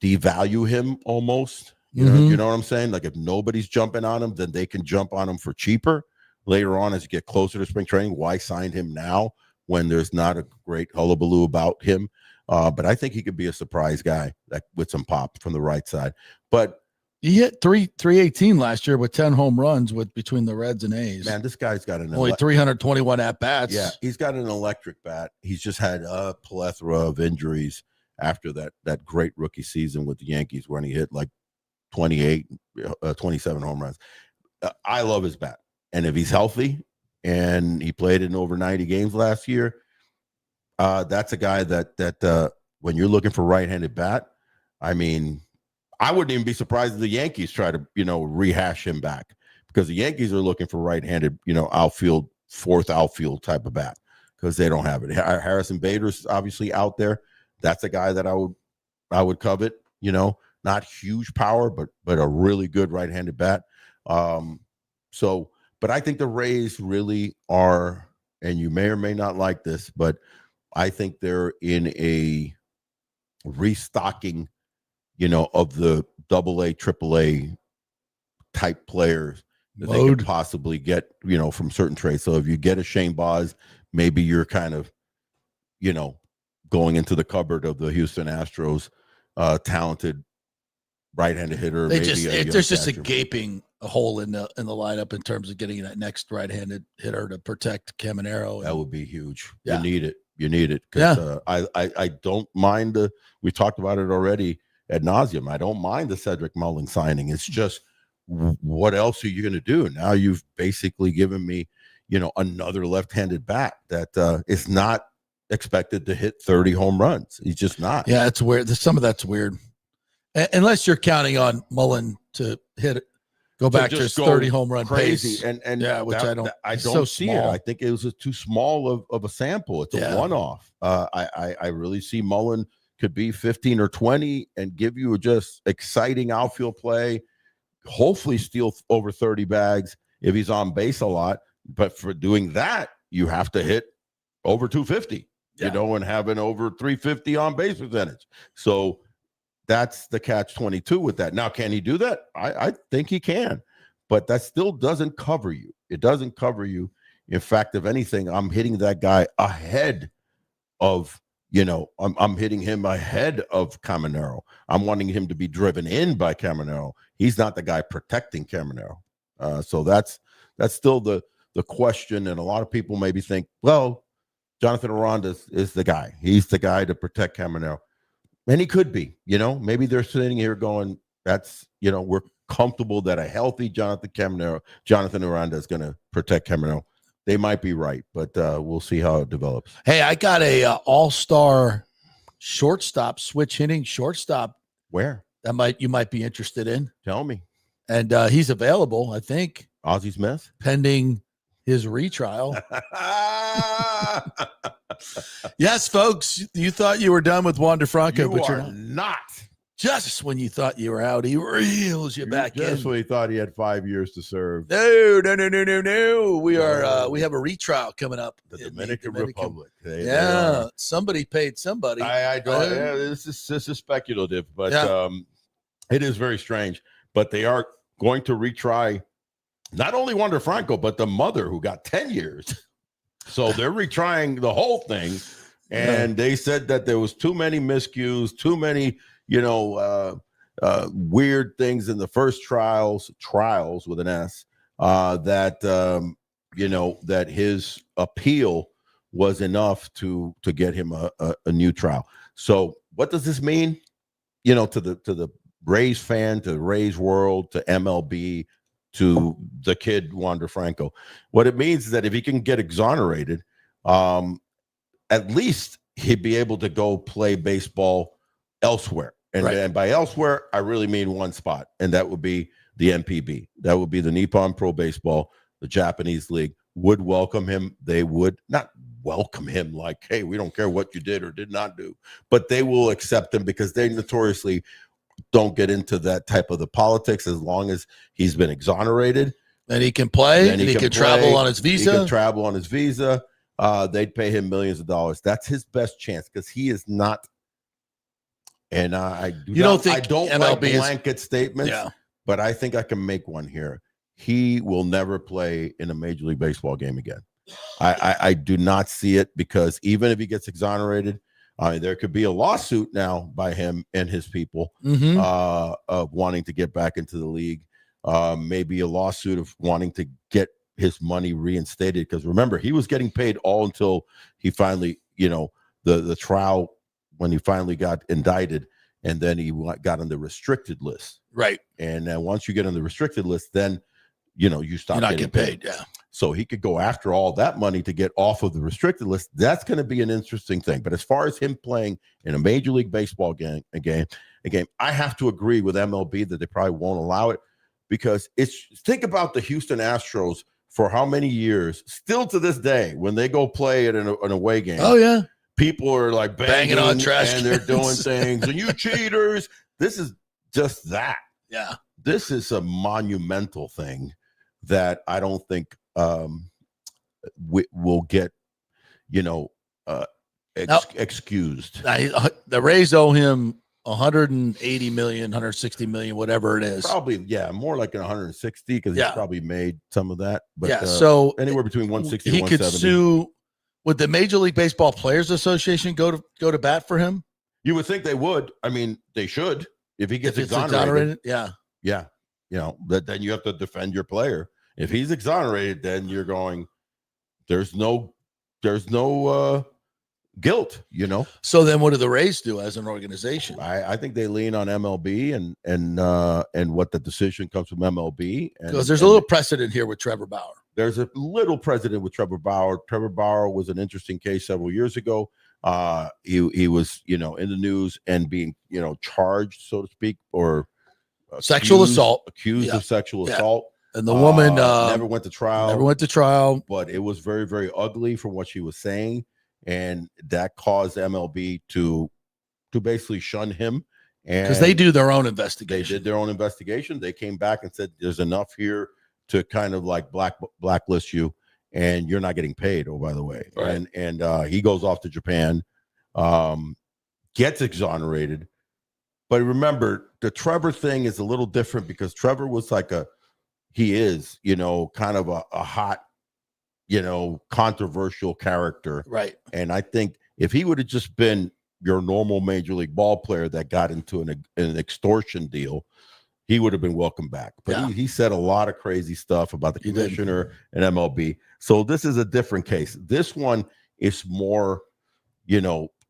[SPEAKER 2] devalue him almost. You know what I'm saying? Like if nobody's jumping on him, then they can jump on him for cheaper later on as you get closer to spring training. Why sign him now when there's not a great hullabaloo about him? But I think he could be a surprise guy with some pop from the right side. But
[SPEAKER 1] he hit 318 last year with 10 home runs between the Reds and A's.
[SPEAKER 2] Man, this guy's got
[SPEAKER 1] only 321 at bats.
[SPEAKER 2] Yeah, he's got an electric bat. He's just had a plethora of injuries after that great rookie season with the Yankees when he hit like 27 home runs. I love his bat, and if he's healthy, and he played in over 90 games last year, that's a guy that when you're looking for right-handed bat, I mean, I wouldn't even be surprised if the Yankees try to, rehash him back, because the Yankees are looking for right-handed, outfield, fourth outfield type of bat, because they don't have it. Harrison Bader's obviously out there. That's a guy that I would covet, not huge power, but a really good right-handed bat. But I think the Rays really are, and you may or may not like this, but I think they're in a restocking, of the AA, AAA type players that they could possibly get, from certain trades. So if you get a Shane Baz, maybe you're kind of, going into the cupboard of the Houston Astros, talented right-handed hitter.
[SPEAKER 1] There's just a gaping hole in the lineup in terms of getting that next right-handed hitter to protect Caminero.
[SPEAKER 2] That would be huge.
[SPEAKER 1] Yeah.
[SPEAKER 2] You need it. Because I don't mind we talked about it already ad nauseum. I don't mind the Cedric Mullins signing. It's just, what else are you going to do? Now you've basically given me, another left-handed bat that is not expected to hit 30 home runs. He's just not.
[SPEAKER 1] Yeah, it's weird. Some of that's weird. Unless you're counting on Mullen to go back to his 30 home run
[SPEAKER 2] crazy
[SPEAKER 1] pace.
[SPEAKER 2] And
[SPEAKER 1] yeah, which I don't
[SPEAKER 2] so see small. It. I think it was too small of a sample. It's a one-off. I really see Mullen could be 15 or 20 and give you just exciting outfield play, hopefully steal over 30 bags if he's on base a lot. But for doing that, you have to hit over 250, and have an over 350 on base percentage. So that's the catch-22 with that. Now, can he do that? I think he can, but that still doesn't cover you. It doesn't cover you. In fact, if anything, I'm hitting that guy ahead of, I'm hitting him ahead of Caminero. I'm wanting him to be driven in by Caminero. He's not the guy protecting Caminero. So that's still the question. And a lot of people maybe think, well, Jonathan Aranda is the guy. He's the guy to protect Caminero. And he could be, maybe they're sitting here going, that's, we're comfortable that a healthy Jonathan Aranda is going to protect Caminero. They might be right, but we'll see how it develops.
[SPEAKER 1] Hey, I got a all-star shortstop, switch hitting shortstop.
[SPEAKER 2] Where?
[SPEAKER 1] You might be interested in.
[SPEAKER 2] Tell me.
[SPEAKER 1] And he's available, I think.
[SPEAKER 2] Ozzie Smith?
[SPEAKER 1] Pending his retrial. Yes, folks, you thought you were done with Wander Franco, but you're
[SPEAKER 2] not.
[SPEAKER 1] Just when you thought you were out, he reels you back in.
[SPEAKER 2] Just when he thought he had 5 years to serve.
[SPEAKER 1] No. We have a retrial coming up.
[SPEAKER 2] The Dominican Republic.
[SPEAKER 1] Somebody paid somebody.
[SPEAKER 2] I don't. This is speculative, but it is very strange. But they are going to retry not only Wander Franco, but the mother who got 10 years. So they're retrying the whole thing, and they said that there was too many miscues, too many, weird things in the first trials with an S, that his appeal was enough to get him a new trial. So what does this mean, to the Rays fan, to the Rays world, to MLB, to the kid Wander Franco? What it means is that if he can get exonerated, at least he'd be able to go play baseball elsewhere. And by elsewhere, I really mean one spot, and that would be the NPB. That would be the Nippon Pro Baseball. The Japanese league would welcome him. They would not welcome him like, hey, we don't care what you did or did not do, but they will accept him because they notoriously don't get into that type of the politics as long as he's been exonerated.
[SPEAKER 1] And he can play, and he can travel on his visa.
[SPEAKER 2] He can travel on his visa. They'd pay him millions of dollars. That's his best chance because he is not. And I don't MLB like blanket statements, but I think I can make one here. He will never play in a Major League Baseball game again. I do not see it because even if he gets exonerated, there could be a lawsuit now by him and his people of wanting to get back into the league. Maybe a lawsuit of wanting to get his money reinstated. Because remember, he was getting paid all until he finally, the trial when he finally got indicted, and then he got on the restricted list.
[SPEAKER 1] Right.
[SPEAKER 2] And then once you get on the restricted list, then, you stop getting paid.
[SPEAKER 1] Yeah.
[SPEAKER 2] So he could go after all that money to get off of the restricted list. That's going to be an interesting thing. But as far as him playing in a Major League Baseball game, I have to agree with MLB that they probably won't allow it because think about the Houston Astros for how many years, still to this day, when they go play at an away game.
[SPEAKER 1] Oh, yeah.
[SPEAKER 2] People are like
[SPEAKER 1] banging on trash
[SPEAKER 2] and they're doing things and you cheaters. This is just that.
[SPEAKER 1] Yeah.
[SPEAKER 2] This is a monumental thing that I don't think will get, excused.
[SPEAKER 1] The Rays owe him 180 million, 160 million, whatever it is.
[SPEAKER 2] Probably, more like 160 because he's probably made some of that. But
[SPEAKER 1] so
[SPEAKER 2] anywhere between 160
[SPEAKER 1] he
[SPEAKER 2] and 170.
[SPEAKER 1] Could sue. Would the Major League Baseball Players Association go to bat for him?
[SPEAKER 2] You would think they would. I mean, they should. If he gets exonerated.
[SPEAKER 1] Yeah.
[SPEAKER 2] Then you have to defend your player. If he's exonerated, then you're going, there's no guilt,
[SPEAKER 1] So then what do the Rays do as an organization?
[SPEAKER 2] I think they lean on MLB and what the decision comes from MLB.
[SPEAKER 1] Because there's a little precedent here with Trevor Bauer.
[SPEAKER 2] There's a little precedent with Trevor Bauer. Trevor Bauer was an interesting case several years ago. He was, in the news and being, charged, so to speak, or
[SPEAKER 1] sexual assault.
[SPEAKER 2] Accused of sexual assault.
[SPEAKER 1] And the woman
[SPEAKER 2] never went to trial. But it was very, very ugly from what she was saying. And that caused MLB to basically shun him.
[SPEAKER 1] Because they do their own investigation.
[SPEAKER 2] They did their own investigation. They came back and said, there's enough here to kind of like blacklist you, and you're not getting paid. Oh, by the way. Right. And he goes off to Japan, gets exonerated. But remember, the Trevor thing is a little different because Trevor was like he is, kind of a hot, controversial character.
[SPEAKER 1] Right.
[SPEAKER 2] And I think if he would have just been your normal Major League ball player that got into an extortion deal, he would have been welcome back. But he said a lot of crazy stuff about the commissioner and MLB. So this is a different case. This one is more,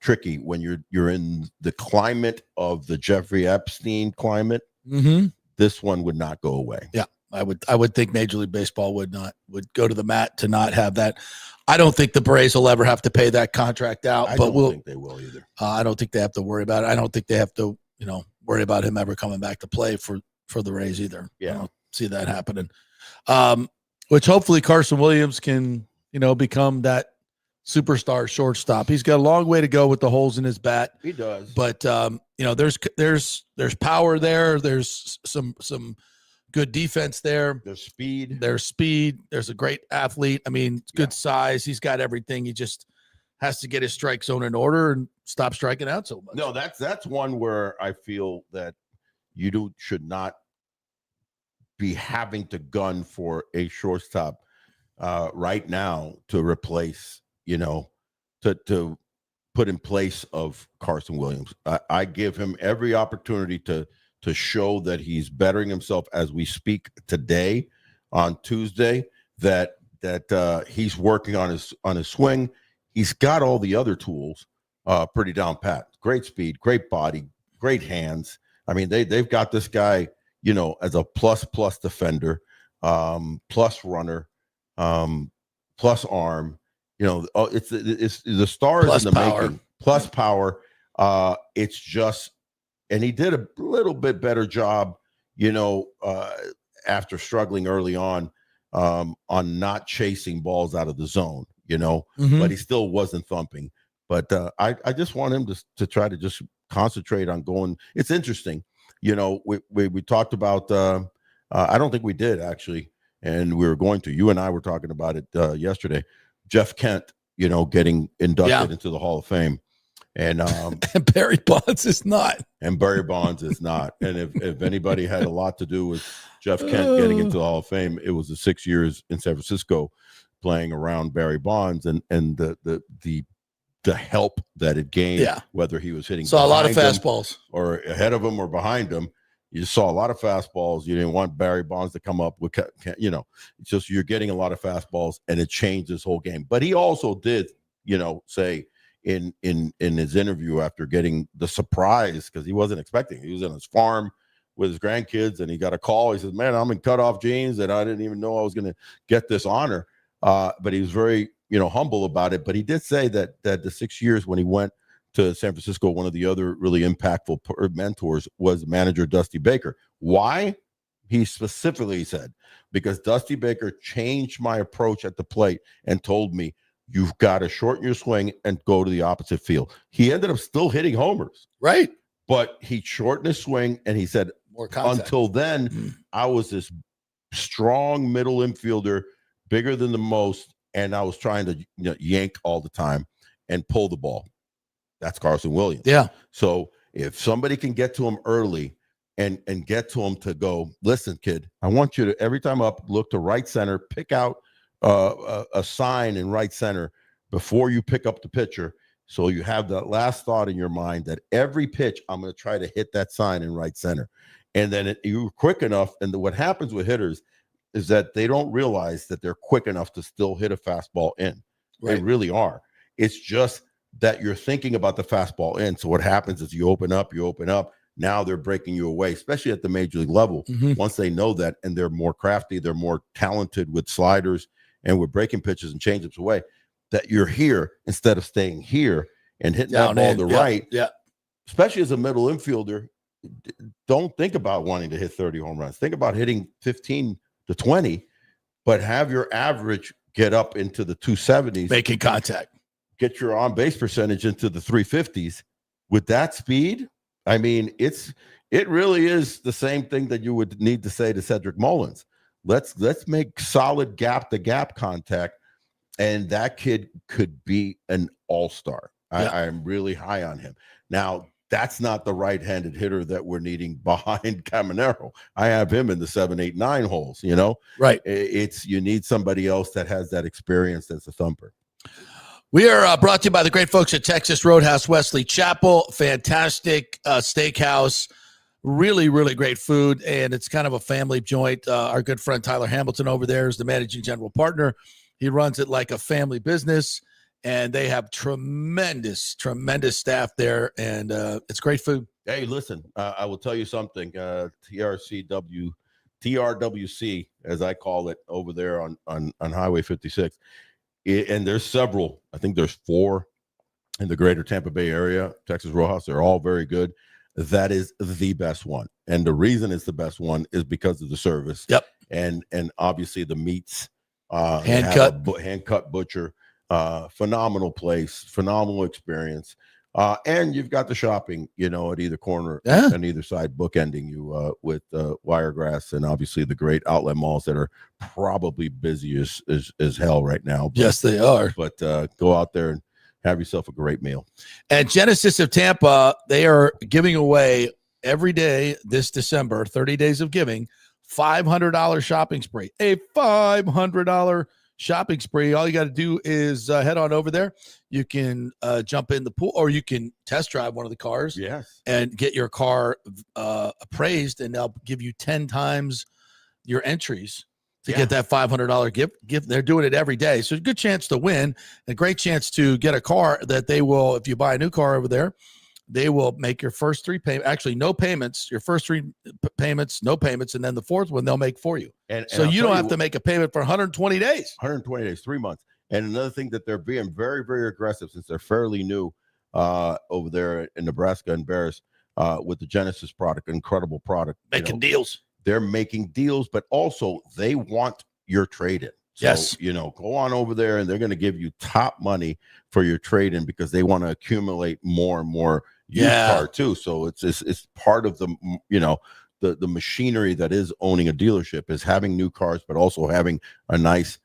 [SPEAKER 2] tricky when you're in the climate of the Jeffrey Epstein climate.
[SPEAKER 1] Mm-hmm.
[SPEAKER 2] This one would not go away.
[SPEAKER 1] Yeah. I would think Major League Baseball would go to the mat to not have that. I don't think the Braves will ever have to pay that contract out.
[SPEAKER 2] I don't think they will either.
[SPEAKER 1] I don't think they have to worry about it. I don't think they have to, worry about him ever coming back to play for the Rays either.
[SPEAKER 2] Yeah.
[SPEAKER 1] I don't see that happening. Which hopefully Carson Williams can, become that superstar shortstop. He's got a long way to go with the holes in his bat.
[SPEAKER 2] He does.
[SPEAKER 1] But there's power there. There's some good defense there.
[SPEAKER 2] There's speed.
[SPEAKER 1] There's a great athlete. I mean, good size. He's got everything. He just has to get his strike zone in order and stop striking out so much.
[SPEAKER 2] No, that's one where I feel that should not be having to gun for a shortstop right now to replace, to put in place of Carson Williams. I give him every opportunity to show that he's bettering himself as we speak today on Tuesday, that he's working on his swing. He's got all the other tools pretty down pat. Great speed, great body, great hands. I mean, they've got this guy, as a plus defender, plus runner, plus arm. It's the stars
[SPEAKER 1] plus
[SPEAKER 2] in the
[SPEAKER 1] power.
[SPEAKER 2] making. Plus power. It's just, and he did a little bit better job, after struggling early on not chasing balls out of the zone, but he still wasn't thumping. But I just want him to try to just concentrate on going. It's interesting. We talked about, I don't think we did actually. And we were going to, you and I were talking about it yesterday, Jeff Kent, getting inducted into the Hall of Fame. And
[SPEAKER 1] Barry Bonds is not.
[SPEAKER 2] And Barry Bonds is not. And if anybody had a lot to do with Jeff Kent getting into the Hall of Fame, it was the 6 years in San Francisco playing around Barry Bonds and the help that it gained, whether he was hitting
[SPEAKER 1] a lot of fastballs
[SPEAKER 2] or ahead of him or behind him. You saw a lot of fastballs. You didn't want Barry Bonds to come up with, it's just you're getting a lot of fastballs, and it changed his whole game. But he also did, say in his interview after getting the surprise, because he wasn't expecting. He was in his farm with his grandkids, and he got a call. He says, "Man, I'm in cutoff jeans, and I didn't even know I was going to get this honor." But he was very, humble about it. But he did say that the 6 years when he went to San Francisco, one of the other really impactful mentors was manager Dusty Baker. Why? He specifically said, because Dusty Baker changed my approach at the plate and told me, you've got to shorten your swing and go to the opposite field. He ended up still hitting homers.
[SPEAKER 1] Right.
[SPEAKER 2] But he shortened his swing, and he said,
[SPEAKER 1] more contact.
[SPEAKER 2] Until then, I was this strong middle infielder, bigger than the most, and I was trying to yank all the time and pull the ball. That's Carson Williams.
[SPEAKER 1] Yeah.
[SPEAKER 2] So if somebody can get to him early and get to him to go, listen, kid, I want you to, every time up, look to right center, pick out a sign in right center before you pick up the pitcher. So you have that last thought in your mind that every pitch, I'm going to try to hit that sign in right center. And then you're quick enough. And what happens with hitters is that they don't realize that they're quick enough to still hit a fastball in. Right. They really are. It's just that you're thinking about the fastball in. So what happens is you open up. Now they're breaking you away, especially at the major league level. Mm-hmm. Once they know that, and they're more crafty, they're more talented with sliders and with breaking pitches and changeups away, that you're here instead of staying here and hitting that ball to right.
[SPEAKER 1] Yeah.
[SPEAKER 2] Especially as a middle infielder, don't think about wanting to hit 30 home runs. Think about hitting 15 to 20, but have your average get up into the 270s.
[SPEAKER 1] Making contact.
[SPEAKER 2] Get your on-base percentage into the 350s. With that speed, I mean, it really is the same thing that you would need to say to Cedric Mullins. Let's make solid gap-to-gap contact, and that kid could be an all-star. I'm really high on him. Now, that's not the right-handed hitter that we're needing behind Caminero. I have him in the 7, 8, 9 holes, Right. You need somebody else that has that experience that's a thumper.
[SPEAKER 1] We are brought to you by the great folks at Texas Roadhouse Wesley Chapel. Fantastic steakhouse. Really, really great food, and it's kind of a family joint. Our good friend Tyler Hamilton over there is the managing general partner. He runs it like a family business, and they have tremendous, tremendous staff there, and it's great food.
[SPEAKER 2] Hey, listen, I will tell you something. TRWC, as I call it, over there on Highway 56. And there's several. I think there's 4 in the greater Tampa Bay area, Texas Roadhouse. They're all very good. That is the best one. And the reason it's the best one is because of the service.
[SPEAKER 1] Yep.
[SPEAKER 2] And obviously the meats
[SPEAKER 1] Hand cut.
[SPEAKER 2] Hand cut butcher. Phenomenal place, phenomenal experience. And you've got the shopping, at either corner and either side, bookending you with Wiregrass and obviously the great outlet malls that are probably busy as hell right now. But,
[SPEAKER 1] yes, they are.
[SPEAKER 2] But go out there and have yourself a great meal.
[SPEAKER 1] At Genesis of Tampa, they are giving away every day this December, 30 days of giving, $500 shopping spree. A $500 shopping spree. All you got to do is head on over there. You can jump in the pool, or you can test drive one of the cars.
[SPEAKER 2] Yes,
[SPEAKER 1] and get your car appraised, and they'll give you 10 times your entries to get that $500 gift. They're doing it every day, so a good chance to win, a great chance to get a car that they will. If you buy a new car over there, they will make your first 3 payments. Actually, no payments. Your first 3 payments, no payments, and then the 4th one they'll make for you. And so you don't have to make a payment for 120 days.
[SPEAKER 2] 120 days, 3 months. And another thing that they're being very, very aggressive, since they're fairly new over there in Nebraska and Bears with the Genesis product, incredible product.
[SPEAKER 1] Making deals.
[SPEAKER 2] They're making deals, but also they want your trade-in. So,
[SPEAKER 1] yes.
[SPEAKER 2] Go on over there, and they're going to give you top money for your trade-in because they want to accumulate more and more used car too. So it's part of the, the machinery that is owning a dealership is having new cars, but also having a nice,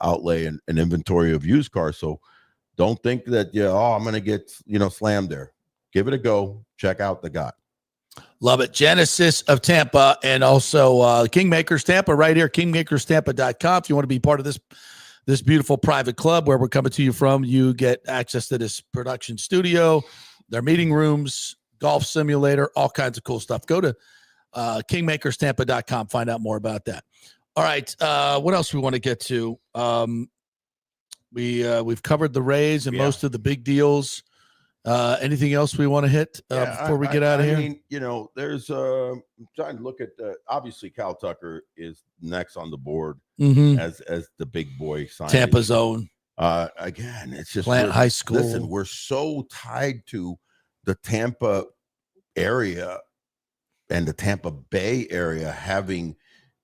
[SPEAKER 2] outlay and inventory of used cars. So don't think that, I'm going to get, slammed there. Give it a go. Check out the guy.
[SPEAKER 1] Love it. Genesis of Tampa, and also Kingmakers Tampa right here, kingmakerstampa.com. If you want to be part of this beautiful private club where we're coming to you from, you get access to this production studio, their meeting rooms, golf simulator, all kinds of cool stuff. Go to kingmakerstampa.com. Find out more about that. All right. What else we want to get to? We've covered the Rays and most of the big deals. Anything else we want to hit before we get out of here?
[SPEAKER 2] I mean, there's I'm trying to look at obviously Cal Tucker is next on the board as the big boy signing.
[SPEAKER 1] Tampa's own.
[SPEAKER 2] Again, it's just
[SPEAKER 1] Plant High School.
[SPEAKER 2] Listen, we're so tied to the Tampa area and the Tampa Bay area having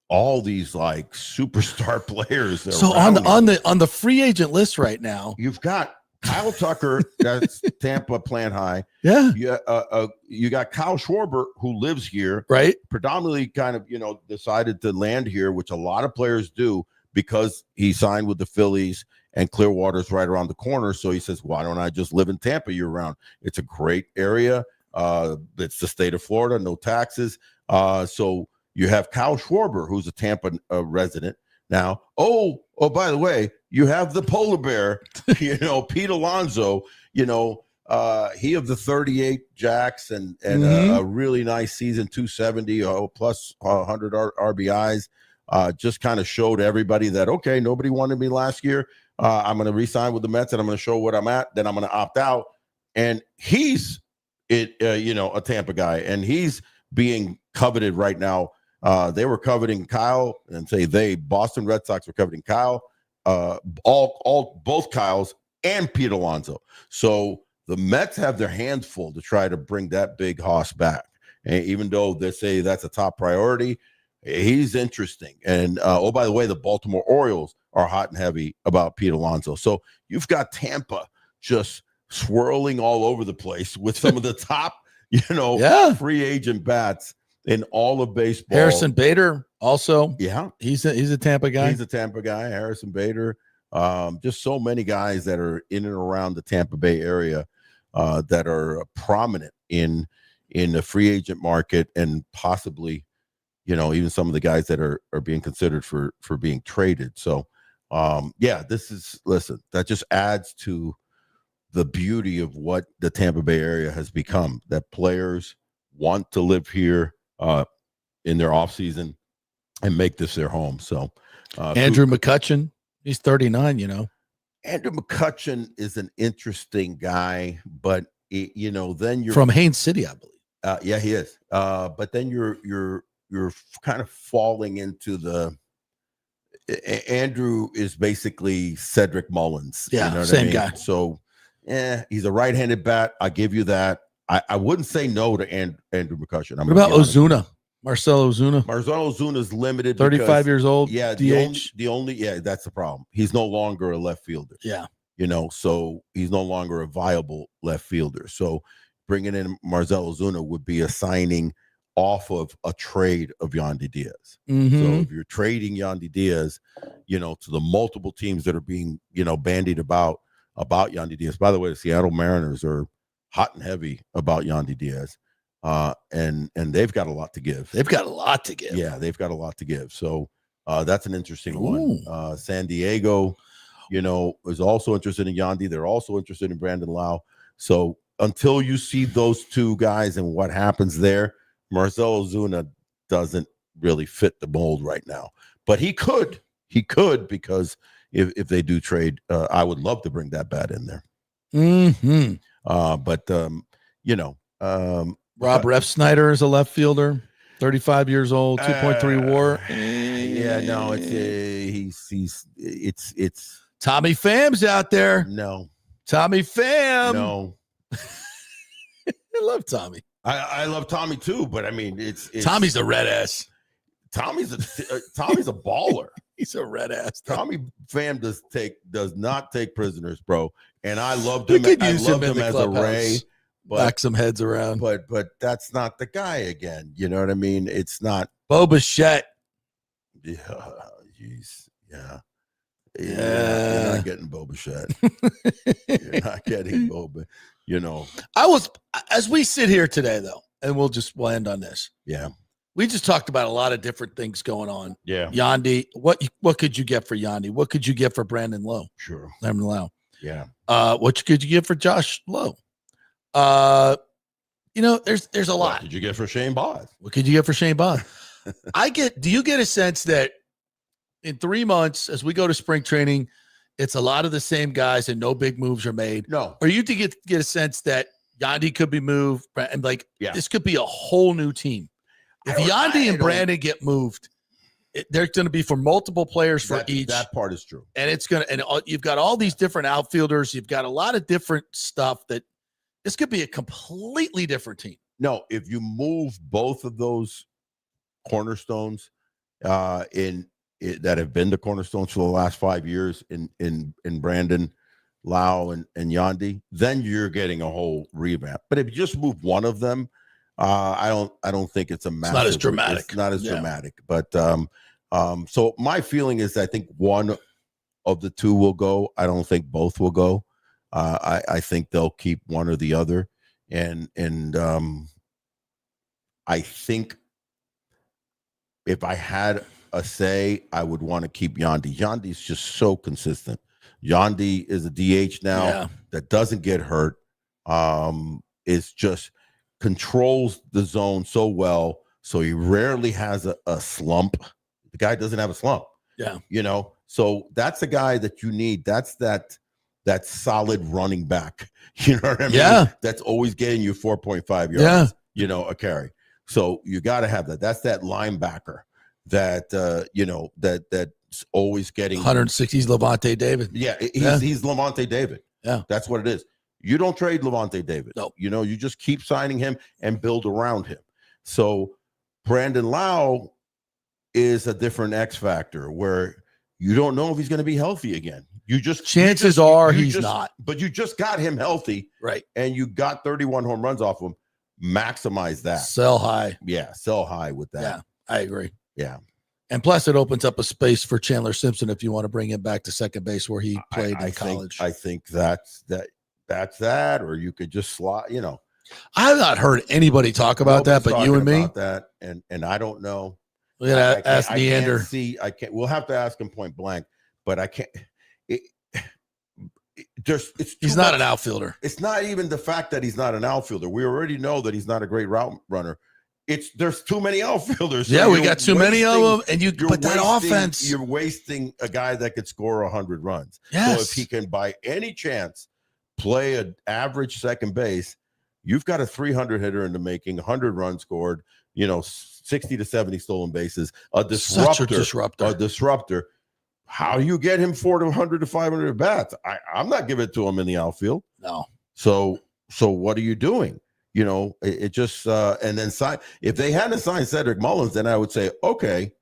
[SPEAKER 2] all these like superstar players.
[SPEAKER 1] So on the free agent list right now,
[SPEAKER 2] you've got Kyle Tucker, that's Tampa Plant High.
[SPEAKER 1] Yeah.
[SPEAKER 2] You got Kyle Schwarber, who lives here,
[SPEAKER 1] right?
[SPEAKER 2] Predominantly kind of, decided to land here, which a lot of players do because he signed with the Phillies and Clearwater's right around the corner. So he says, why don't I just live in Tampa year round? It's a great area. It's the state of Florida, no taxes. So you have Kyle Schwarber, who's a Tampa resident. Now, by the way, you have the polar bear, Pete Alonso, he of the 38 jacks and a really nice season, 270 plus 100 RBIs. Just kind of showed everybody that, okay, nobody wanted me last year. I'm going to re-sign with the Mets and I'm going to show what I'm at. Then I'm going to opt out. And he's a Tampa guy, and he's being coveted right now. They were coveting Kyle, and Boston Red Sox were coveting Kyle, both Kyles and Pete Alonso. So the Mets have their hands full to try to bring that big hoss back. And even though they say that's a top priority, he's interesting. And by the way, the Baltimore Orioles are hot and heavy about Pete Alonso. So you've got Tampa just swirling all over the place with some of the top, free agent bats in all of baseball.
[SPEAKER 1] Harrison Bader also.
[SPEAKER 2] Yeah.
[SPEAKER 1] He's a Tampa guy.
[SPEAKER 2] He's a Tampa guy. Harrison Bader. Just so many guys that are in and around the Tampa Bay area that are prominent in the free agent market, and possibly, even some of the guys that are being considered for being traded. So, that just adds to the beauty of what the Tampa Bay area has become, that players want to live here in their offseason and make this their home. So
[SPEAKER 1] Andrew McCutchen, he's 39,
[SPEAKER 2] Andrew McCutchen is an interesting guy, but then you're
[SPEAKER 1] from Haines City, I believe.
[SPEAKER 2] Yeah, he is. But then you're kind of falling into Andrew is basically Cedric Mullins.
[SPEAKER 1] Yeah, same guy.
[SPEAKER 2] So he's a right-handed bat. I give you that. I wouldn't say no to Andrew McCutchen.
[SPEAKER 1] What about Ozuna? Marcell Ozuna.
[SPEAKER 2] Marcell Ozuna is limited.
[SPEAKER 1] 35 years old.
[SPEAKER 2] Yeah,
[SPEAKER 1] DH.
[SPEAKER 2] the only that's the problem. He's no longer a left fielder.
[SPEAKER 1] Yeah.
[SPEAKER 2] So he's no longer a viable left fielder. So bringing in Marcell Ozuna would be a signing off of a trade of Yandy Diaz.
[SPEAKER 1] Mm-hmm.
[SPEAKER 2] So if you're trading Yandy Diaz, to the multiple teams that are being, bandied about Yandy Diaz. By the way, the Seattle Mariners are hot and heavy about Yandy Diaz. And they've got a lot to give.
[SPEAKER 1] They've got a lot to give.
[SPEAKER 2] Yeah, they've got a lot to give. So that's an interesting one. San Diego, is also interested in Yandy. They're also interested in Brandon Lau. So until you see those two guys and what happens there, Marcell Ozuna doesn't really fit the mold right now. But he could because if they do trade, I would love to bring that bat in there.
[SPEAKER 1] Mm-hmm. Rob Refsnyder is a left fielder, 35 years old, 2.3 WAR.
[SPEAKER 2] Yeah, no, it's
[SPEAKER 1] Tommy Pham's out there.
[SPEAKER 2] No,
[SPEAKER 1] Tommy Pham.
[SPEAKER 2] No,
[SPEAKER 1] I love Tommy.
[SPEAKER 2] I love Tommy too, but I mean, it's
[SPEAKER 1] Tommy's a red ass.
[SPEAKER 2] Tommy's a baller.
[SPEAKER 1] He's a red ass.
[SPEAKER 2] Tommy Pham does not take prisoners, bro. And I loved him.
[SPEAKER 1] I loved him
[SPEAKER 2] as a Ray.
[SPEAKER 1] Back some heads around.
[SPEAKER 2] But that's not the guy again. You know what I mean? It's not
[SPEAKER 1] Bo Bichette.
[SPEAKER 2] Yeah, jeez. Yeah. You're not getting Bo Bichette. You're not getting Bo.
[SPEAKER 1] As we sit here today, though, and we'll end on this.
[SPEAKER 2] Yeah.
[SPEAKER 1] We just talked about a lot of different things going on.
[SPEAKER 2] Yeah.
[SPEAKER 1] Yandy, what could you get for Yandy? What could you get for Brandon Lowe?
[SPEAKER 2] Sure.
[SPEAKER 1] Brandon Lau.
[SPEAKER 2] Yeah.
[SPEAKER 1] What could you get for Josh Lowe? There's a lot.
[SPEAKER 2] What did you get for Shane Baz?
[SPEAKER 1] What could you get for Shane Baz? Do you get a sense that in 3 months, as we go to spring training, it's a lot of the same guys and no big moves are made?
[SPEAKER 2] No.
[SPEAKER 1] Or you get a sense that Yandy could be moved and this could be a whole new team. If Yandy and Brandon get moved, they're going to be for multiple players for each.
[SPEAKER 2] That part is true.
[SPEAKER 1] And you've got all these different outfielders. You've got a lot of different stuff that this could be a completely different team.
[SPEAKER 2] No, if you move both of those cornerstones that have been the cornerstones for the last 5 years in Brandon, Lau, and Yandy, then you're getting a whole revamp. But if you just move one of them, I don't think it's a massive.
[SPEAKER 1] It's not as dramatic.
[SPEAKER 2] It's not as dramatic. But so my feeling is I think one of the two will go. I don't think both will go. I think they'll keep one or the other, and I think if I had a say, I would want to keep Yandy. Yandy's just so consistent. Yandy is a DH now that doesn't get hurt. Is just controls the zone so well, so he rarely has a slump. The guy doesn't have a slump.
[SPEAKER 1] Yeah,
[SPEAKER 2] so that's a guy that you need. That's that solid running back. You know what I mean?
[SPEAKER 1] Yeah,
[SPEAKER 2] that's always getting you 4.5 yards. A carry. So you got to have that. That's that linebacker that that's always getting
[SPEAKER 1] 160s. Levante David.
[SPEAKER 2] Yeah, he's Levante David.
[SPEAKER 1] Yeah,
[SPEAKER 2] that's what it is. You don't trade Levante David.
[SPEAKER 1] No.
[SPEAKER 2] You just keep signing him and build around him. So Brandon Lau is a different X factor where you don't know if he's going to be healthy again. Chances are he's not. But you just got him healthy.
[SPEAKER 1] Right.
[SPEAKER 2] And you got 31 home runs off him. Maximize that.
[SPEAKER 1] Sell high.
[SPEAKER 2] Yeah, sell high with that.
[SPEAKER 1] Yeah, I agree.
[SPEAKER 2] Yeah.
[SPEAKER 1] And plus, it opens up a space for Chandler Simpson if you want to bring him back to second base where he played in college.
[SPEAKER 2] I think that's that, or you could just slot.
[SPEAKER 1] I have not heard anybody talk about that, but you and me.
[SPEAKER 2] That, and I don't know.
[SPEAKER 1] We gotta ask Neander.
[SPEAKER 2] I can't. We'll have to ask him point blank, but I can't. He's
[SPEAKER 1] not an outfielder.
[SPEAKER 2] It's not even the fact that he's not an outfielder. We already know that he's not a great route runner. There's too many outfielders.
[SPEAKER 1] So we got too many of them, and that offense.
[SPEAKER 2] You're wasting a guy that could score 100 runs.
[SPEAKER 1] Yes.
[SPEAKER 2] So if he can, by any chance, play an average second base, you've got a 300 hitter in the making, 100 runs scored, 60 to 70 stolen bases, a disruptor. How do you get him 400 to 500 at bats? I'm not giving it to him in the outfield.
[SPEAKER 1] No.
[SPEAKER 2] So what are you doing? it just and then if they hadn't signed Cedric Mullins, then I would say, okay,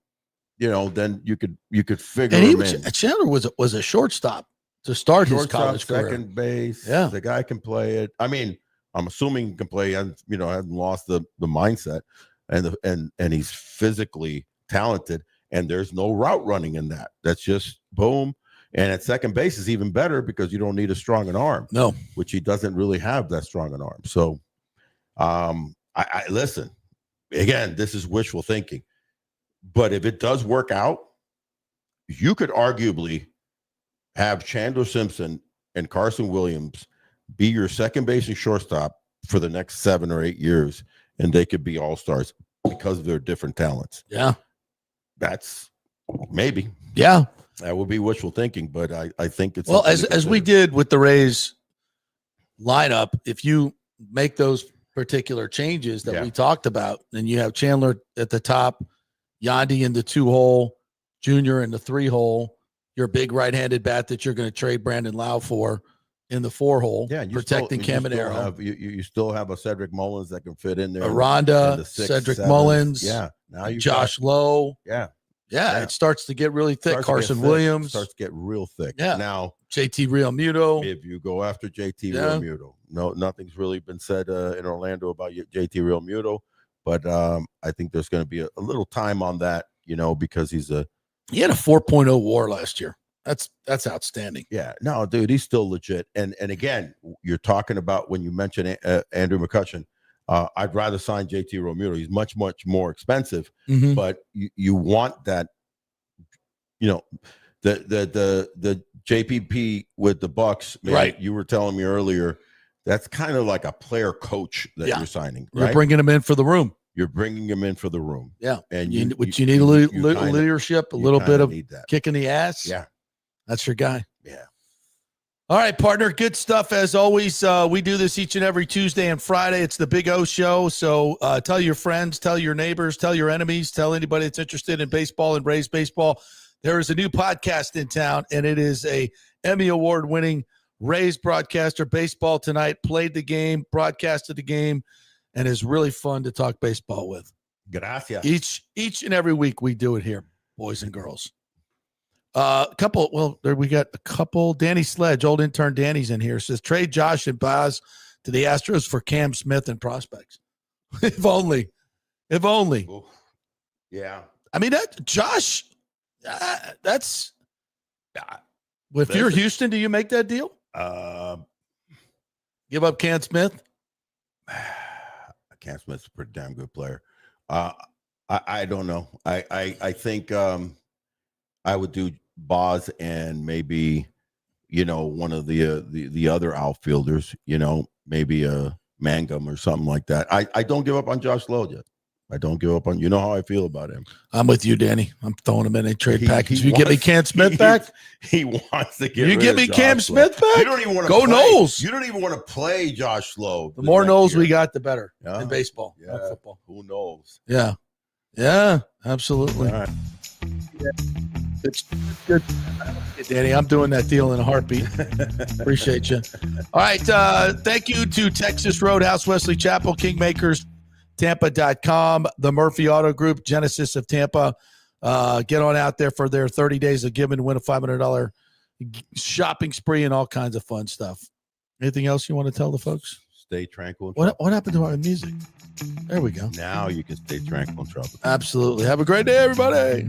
[SPEAKER 2] then you could figure him in.
[SPEAKER 1] Chandler was a shortstop to start his college career.
[SPEAKER 2] Second base.
[SPEAKER 1] Yeah.
[SPEAKER 2] The guy can play it. I mean, I'm assuming he can play, and hasn't lost the mindset, and he's physically talented, and there's no route running in that. That's just boom. And at second base is even better because you don't need as strong an arm.
[SPEAKER 1] No,
[SPEAKER 2] which he doesn't really have that strong an arm. So I listen, again, this is wishful thinking, but if it does work out, you could arguably have Chandler Simpson and Carson Williams be your second base and shortstop for the next 7 or 8 years, and they could be all-stars because of their different talents.
[SPEAKER 1] Yeah.
[SPEAKER 2] That's maybe.
[SPEAKER 1] Yeah.
[SPEAKER 2] That would be wishful thinking, but I think it's
[SPEAKER 1] well, as we did with the Rays lineup, if you make those particular changes that we talked about, then you have Chandler at the top, Yandy in the 2-hole, Junior in the 3-hole, your big right-handed bat that you're going to trade Brandon Lau for in the 4-hole, protecting Caminero.
[SPEAKER 2] You still have a Cedric Mullins that can fit in there.
[SPEAKER 1] Aranda, Cedric Mullins.
[SPEAKER 2] Yeah. Now you
[SPEAKER 1] Josh Lowe.
[SPEAKER 2] Yeah,
[SPEAKER 1] it starts to get really thick. Carson Williams
[SPEAKER 2] starts to get real thick.
[SPEAKER 1] Yeah.
[SPEAKER 2] Now
[SPEAKER 1] JT Realmuto.
[SPEAKER 2] If you go after JT Realmuto, nothing's really been said in Orlando about JT Realmuto, but I think there's going to be a little time on that, because he had
[SPEAKER 1] a 4.0 WAR last year. That's outstanding.
[SPEAKER 2] Yeah, no, dude, he's still legit. And again, you're talking about when you mention Andrew McCutchen. I'd rather sign JT Realmuto. He's much, much more expensive, but you want that, the JPP with the Bucks.
[SPEAKER 1] Right.
[SPEAKER 2] You were telling me earlier, that's kind of like a player coach that you're signing. Right?
[SPEAKER 1] You're bringing him in for the room.
[SPEAKER 2] You're bringing him in for the room.
[SPEAKER 1] Yeah.
[SPEAKER 2] And
[SPEAKER 1] you need leadership, a little bit of kick in the ass.
[SPEAKER 2] Yeah.
[SPEAKER 1] That's your guy.
[SPEAKER 2] Yeah.
[SPEAKER 1] All right, partner. Good stuff as always. We do this each and every Tuesday and Friday. It's the Big O Show. So tell your friends, tell your neighbors, tell your enemies, tell anybody that's interested in baseball and Rays baseball. There is a new podcast in town, and it is a Emmy Award-winning Rays broadcaster. Baseball Tonight played the game, broadcasted the game, and is really fun to talk baseball with.
[SPEAKER 2] Gracias.
[SPEAKER 1] Each and every week we do it here, boys and girls. We got a couple. Danny Sledge, old intern Danny's in here, says trade Josh and Baz to the Astros for Cam Smith and prospects. If only.
[SPEAKER 2] Oof. Yeah.
[SPEAKER 1] I mean, that Josh, that's if you're Houston, do you make that deal? Give up Cam Smith?
[SPEAKER 2] Cam Smith's a pretty damn good player. I don't know. I think I would do Boz and maybe, one of the other outfielders, maybe a Mangum or something like that. I don't give up on Josh Lowe yet. I don't give up on, how I feel about him.
[SPEAKER 1] I'm with you, Danny. I'm throwing him in a trade package. You get me Cam Smith back?
[SPEAKER 2] He wants to get
[SPEAKER 1] You
[SPEAKER 2] rid
[SPEAKER 1] get
[SPEAKER 2] of
[SPEAKER 1] me
[SPEAKER 2] Josh
[SPEAKER 1] Cam
[SPEAKER 2] Lowe.
[SPEAKER 1] Smith back?
[SPEAKER 2] You don't even want to
[SPEAKER 1] go Knowles.
[SPEAKER 2] You don't even want to play Josh Lowe.
[SPEAKER 1] The more Knowles we got, the better in baseball, not football.
[SPEAKER 2] Who knows?
[SPEAKER 1] Yeah. Yeah, absolutely.
[SPEAKER 2] All right.
[SPEAKER 1] Yeah. It's good. Danny, I'm doing that deal in a heartbeat. Appreciate you. All right. Thank you to Texas Roadhouse, Wesley Chapel, Kingmakers, Tampa.com, the Murphy Auto Group, Genesis of Tampa. Get on out there for their 30 days of giving, win a $500 shopping spree and all kinds of fun stuff. Anything else you want to tell the folks?
[SPEAKER 2] Stay tranquil.
[SPEAKER 1] What happened to our music? There we go.
[SPEAKER 2] Now you can stay tranquil and trouble.
[SPEAKER 1] Absolutely. Have a great day, everybody.